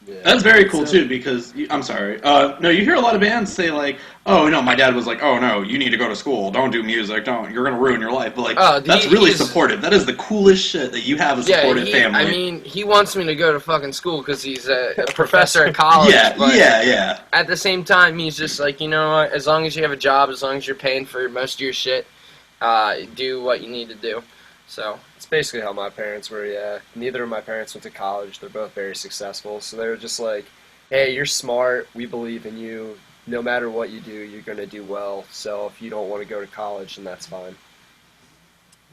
That's very cool, too, because, I'm sorry, no, you hear a lot of bands say, like, oh, no, my dad was like, oh, no, you need to go to school, don't do music, you're going to ruin your life, but, like, that's really supportive. That is the coolest shit that you have a supportive family. I mean, he wants me to go to fucking school because he's a professor at college. Yeah. At the same time, he's just like, as long as you have a job, as long as you're paying for most of your shit, do what you need to do, so... It's basically how my parents were, yeah. Neither of my parents went to college. They're both very successful. So they were just like, hey, you're smart. We believe in you. No matter what you do, you're going to do well. So if you don't want to go to college, then that's fine.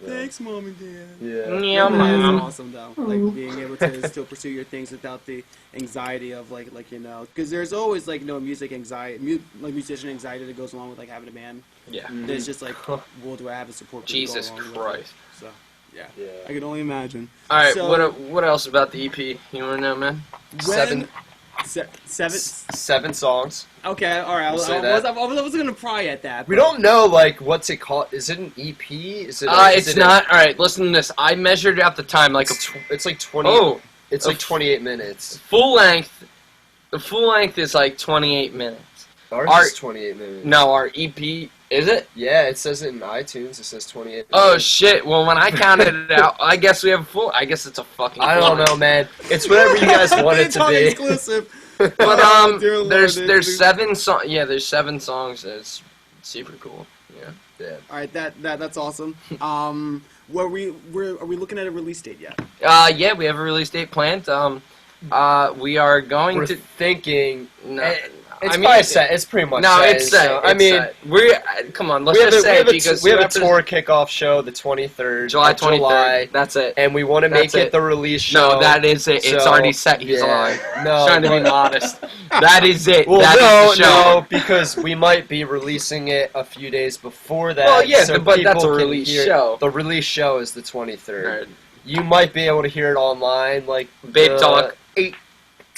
Yeah. Thanks, Mom and Dad. Yeah, Mom. That's awesome, though. Like, being able to still pursue your things without the anxiety of, like because there's always, like, music anxiety, musician anxiety that goes along with, like, having a band. Yeah. There's just, like, well, do I have a support group? Jesus Christ. So... Yeah, I can only imagine. All right, so, what else about the EP? You want to know, man? Seven songs. Okay, all right. I was gonna pry at that. We don't know like what's it called. Is it an EP? Is it? It's not. All right, listen to this. I measured out the time. Like it's like 20. Oh, it's like 28 minutes. Full length. The full length is like 28 minutes. Ours is 28 minutes. No, our EP. Is it? Yeah, it says it in iTunes. It says 28 minutes. Oh, shit. Well, when I counted it out, I guess we have a full... I guess it's a fucking... I don't know, man. It's whatever you guys want it to be. Exclusive. But, there's 7 songs. Yeah, there's 7 songs. It's super cool. Yeah. All right, that's awesome. Are we looking at a release date yet? Yeah, we have a release date planned. We are going We're to... thinking... No. It's probably set. It's pretty much set. No, it's set. So, I mean, we're come on. Let's just say because we have a tour kickoff show the 23rd, July 23rd. That's it. And we want to make it the release show. No, that is it. It's already set. He's lying. No, trying to be modest. That is it. Well, that's the show. No, because we might be releasing it a few days before that. Well, yeah, so but that's a release show. The release show is the 23rd. Right. You might be able to hear it online, like Babetalk 18.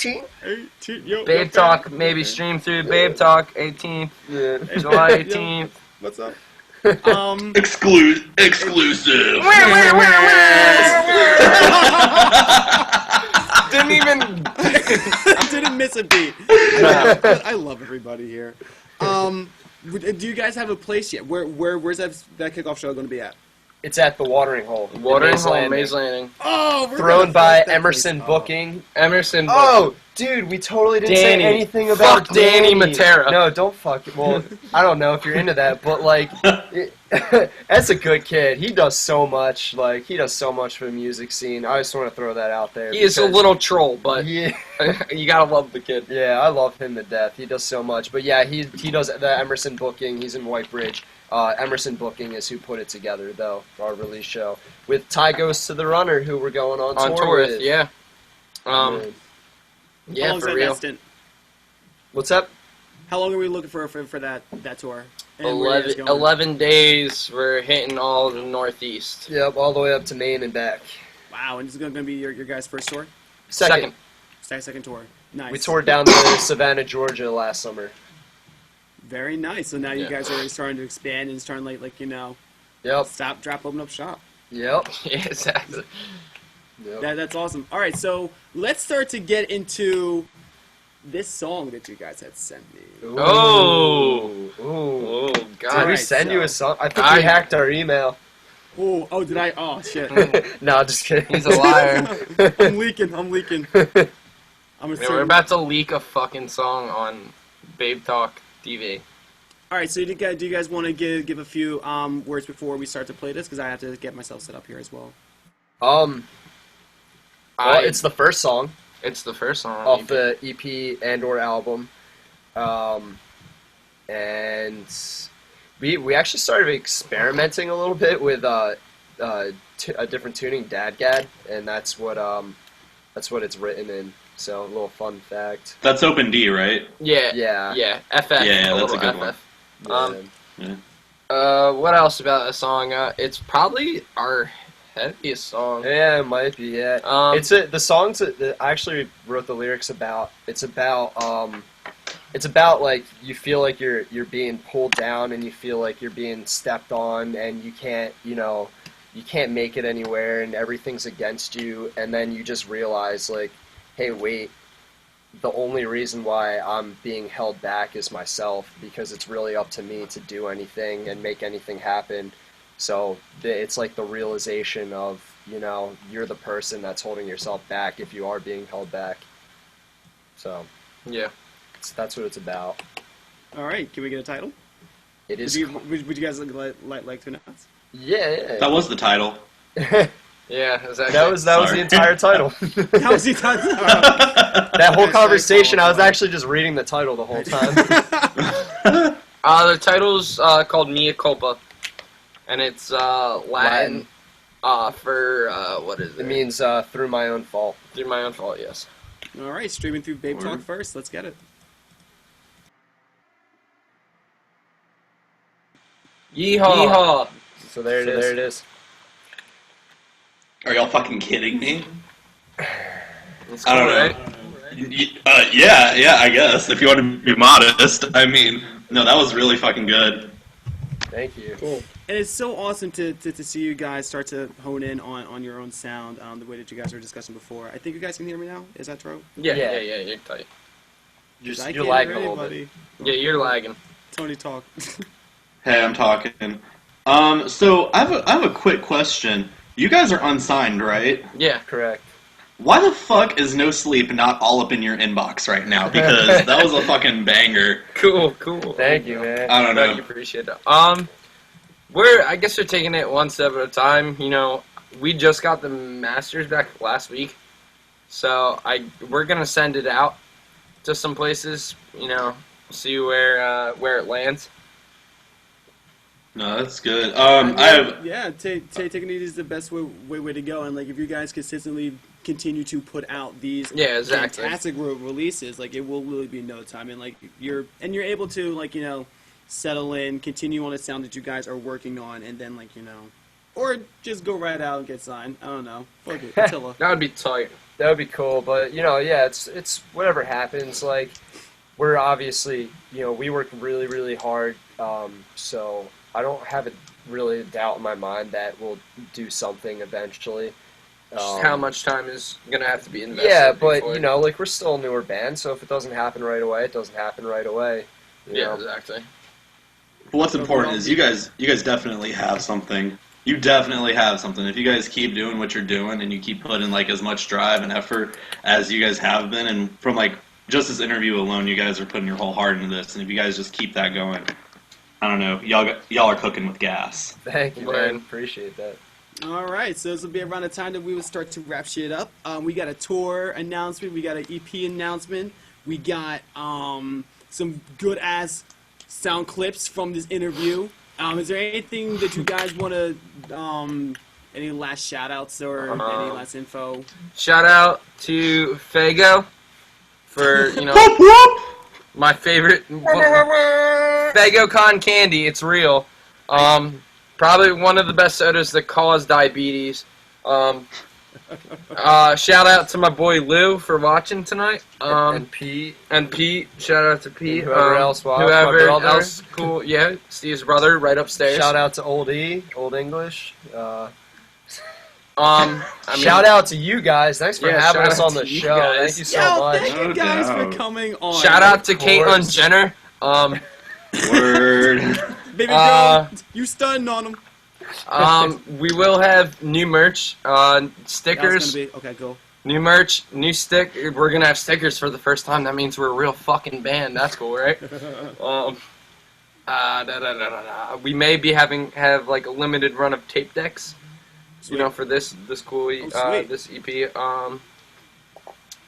Babetalk, maybe stream through Babetalk 18th, July 18th. What's up? Exclusive. Didn't miss a beat. I love everybody here. Do you guys have a place yet? Where's that kickoff show going to be at? It's at the Watering Hole. Maze Landing. Oh, thrown by Emerson Booking. Emerson Booking. Oh, dude, we totally didn't say anything about fuck Danny Matera. No, don't fuck it. Well, I don't know if you're into that, but like, that's a good kid. He does so much. Like, he does so much for the music scene. I just want to throw that out there. He is a little troll, but you gotta love the kid. Yeah, I love him to death. He does so much. But yeah, he does the Emerson Booking. He's in White Bridge. Emerson Booking is who put it together, though, for our release show. With Ty Goes to the Runner, who we're going on tour with. Yeah. Yeah, for real. What's up? How long are we looking for that tour? 11 days. We're hitting all the Northeast. Yep, all the way up to Maine and back. Wow, and this is going to be your guys' first tour? Second tour. Nice. We toured down to Savannah, Georgia last summer. Very nice. So now you guys are already starting to expand and starting Yep. Stop, drop, open up shop. Yep. Yeah, exactly. Yep. That's awesome. All right, so let's start to get into this song that you guys had sent me. Oh, God. Did we send you a song? I think we hacked our email. Oh, did I? Oh, shit. No, just kidding. He's a liar. I'm leaking. I'm We're about to leak a fucking song on Babetalk TV. All right, so do you guys want to give a few words before we start to play this? Because I have to get myself set up here as well. Well, it's the first song It's the first song off the EP and/or album, and we actually started experimenting a little bit with a different tuning, DADGAD, and that's what it's written in. So a little fun fact. That's Open D, right? Yeah. Yeah. Yeah. FF. Yeah, that's a little good FF. Yeah. What else about the song? It's probably our heaviest song. Yeah, it might be. Yeah. The songs that I actually wrote the lyrics about. It's about like you feel like you're being pulled down and you feel like you're being stepped on and you can't make it anywhere and everything's against you, and then you just realize like, hey, wait, the only reason why I'm being held back is myself, because it's really up to me to do anything and make anything happen. So it's like the realization of, you're the person that's holding yourself back if you are being held back. So Yeah. that's what it's about. All right, can we get a title? It is. Would you guys like to announce? Yeah. That was the title. Yeah, exactly. That was the entire title. That was the title. That whole conversation, I was actually just reading the title the whole time. The title's called Mea Culpa, and it's Latin for what is it? It means through my own fault. Through my own fault, yes. All right, streaming through Babetalk Word. first. Let's get it. Yeehaw! So there it is. Are y'all fucking kidding me? It's I don't cool, know. right? Yeah, I guess. If you want to be modest. I mean, no, that was really fucking good. Thank you. Cool. And it's so awesome to see you guys start to hone in on your own sound, the way that you guys were discussing before. I think you guys can hear me now. Is that true? Yeah, you're tight. You're I lagging can't a hear little bit. anybody. Yeah, you're lagging. Tony, talk. Hey, I'm talking. So I have a quick question. You guys are unsigned, right? Yeah. Correct. Why the fuck is No Sleep not all up in your inbox right now? Because that was a fucking banger. Cool. Thank you, man. I don't Glad you know. appreciate it. I guess we're taking it one step at a time. We just got the masters back last week, so we're gonna send it out to some places. See where it lands. No, that's good. Taking it is the best way to go. And like, if you guys consistently continue to put out these fantastic releases, like, it will really be no time. And like, you're able to settle in, continue on a sound that you guys are working on, and then or just go right out and get signed. I don't know. Fuck it, Attila. That would be tight. That would be cool, but it's whatever happens. Like, we're obviously, we work really, really hard, so I don't have a doubt in my mind that we'll do something eventually. Just how much time is gonna have to be invested? Yeah, but before. we're still a newer band, so if it doesn't happen right away, it doesn't happen right away. You know? Exactly. But what's important is you guys definitely have something. You definitely have something. If you guys keep doing what you're doing and you keep putting like as much drive and effort as you guys have been, and from like just this interview alone, you guys are putting your whole heart into this. And if you guys just keep that going, I don't know, y'all are cooking with gas. Thank you, man. Appreciate that. All right, so this will be around the time that we will start to wrap shit up. We got a tour announcement. We got an EP announcement. We got some good ass sound clips from this interview. Is there anything that you guys want to, any last shout outs or any last info? Shout out to Fago for, my favorite Fago Con candy. It's real. Probably one of the best sodas that cause diabetes. Shout out to my boy Lou for watching tonight. And Pete. Shout out to Pete. And whoever else watched. Whoever My brother. else, cool. Yeah, Steve's brother, right upstairs. Shout out to Old E, Old English. Shout out to you guys. Thanks for having us on the you show. guys. Thank you so much. Thank you guys for coming on. Shout out to Of Caitlyn course. Jenner. Word. Baby girl, you stunned on him. We will have new merch, stickers. Okay, go. New merch, new stick. We're gonna have stickers for the first time. That means we're a real fucking band. That's cool, right? We may be have like a limited run of tape decks. Sweet. You know, for this cool this EP.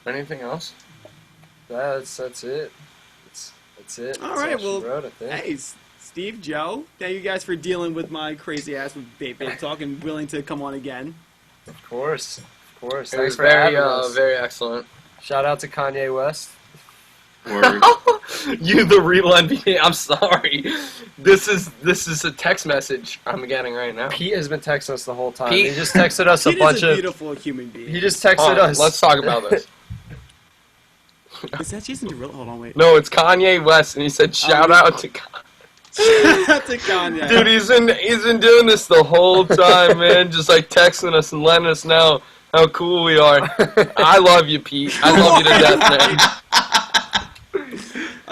Anything else? That's it. That's it. All right, well, wrote, I think. hey, Steve, Joe, thank you guys for dealing with my crazy ass with Babetalk and willing to come on again. Of course. It Thanks was for having very us. very excellent. Shout out to Kanye West. Word. You the real NBA. I'm sorry. This is a text message I'm getting right now. Pete has been texting us the whole time. Pete- He just texted us Pete a bunch is a of. beautiful human being. He just texted us. Let's talk about this. Is that Jason Derulo? Hold on, wait. No, it's Kanye West, and he said shout out to Kanye. Shout out to Kanye. Dude, he's been doing this the whole time, man. Just like texting us and letting us know how cool we are. I love you, Pete. I love you to death, man.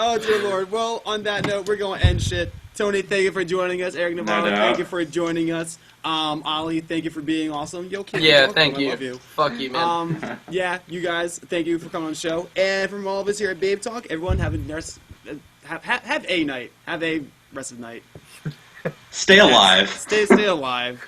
Oh, dear Lord. Well, on that note, we're going to end shit. Tony, thank you for joining us. Eric Navarro, No doubt. thank you for joining us. Ollie, thank you for being awesome. Yo, kid, Yeah, welcome. thank I love you. Fuck you, man. Yeah, you guys, thank you for coming on the show. And from all of us here at Babe Talk, everyone have a have a night. Have a rest of the night. Stay alive. Stay alive.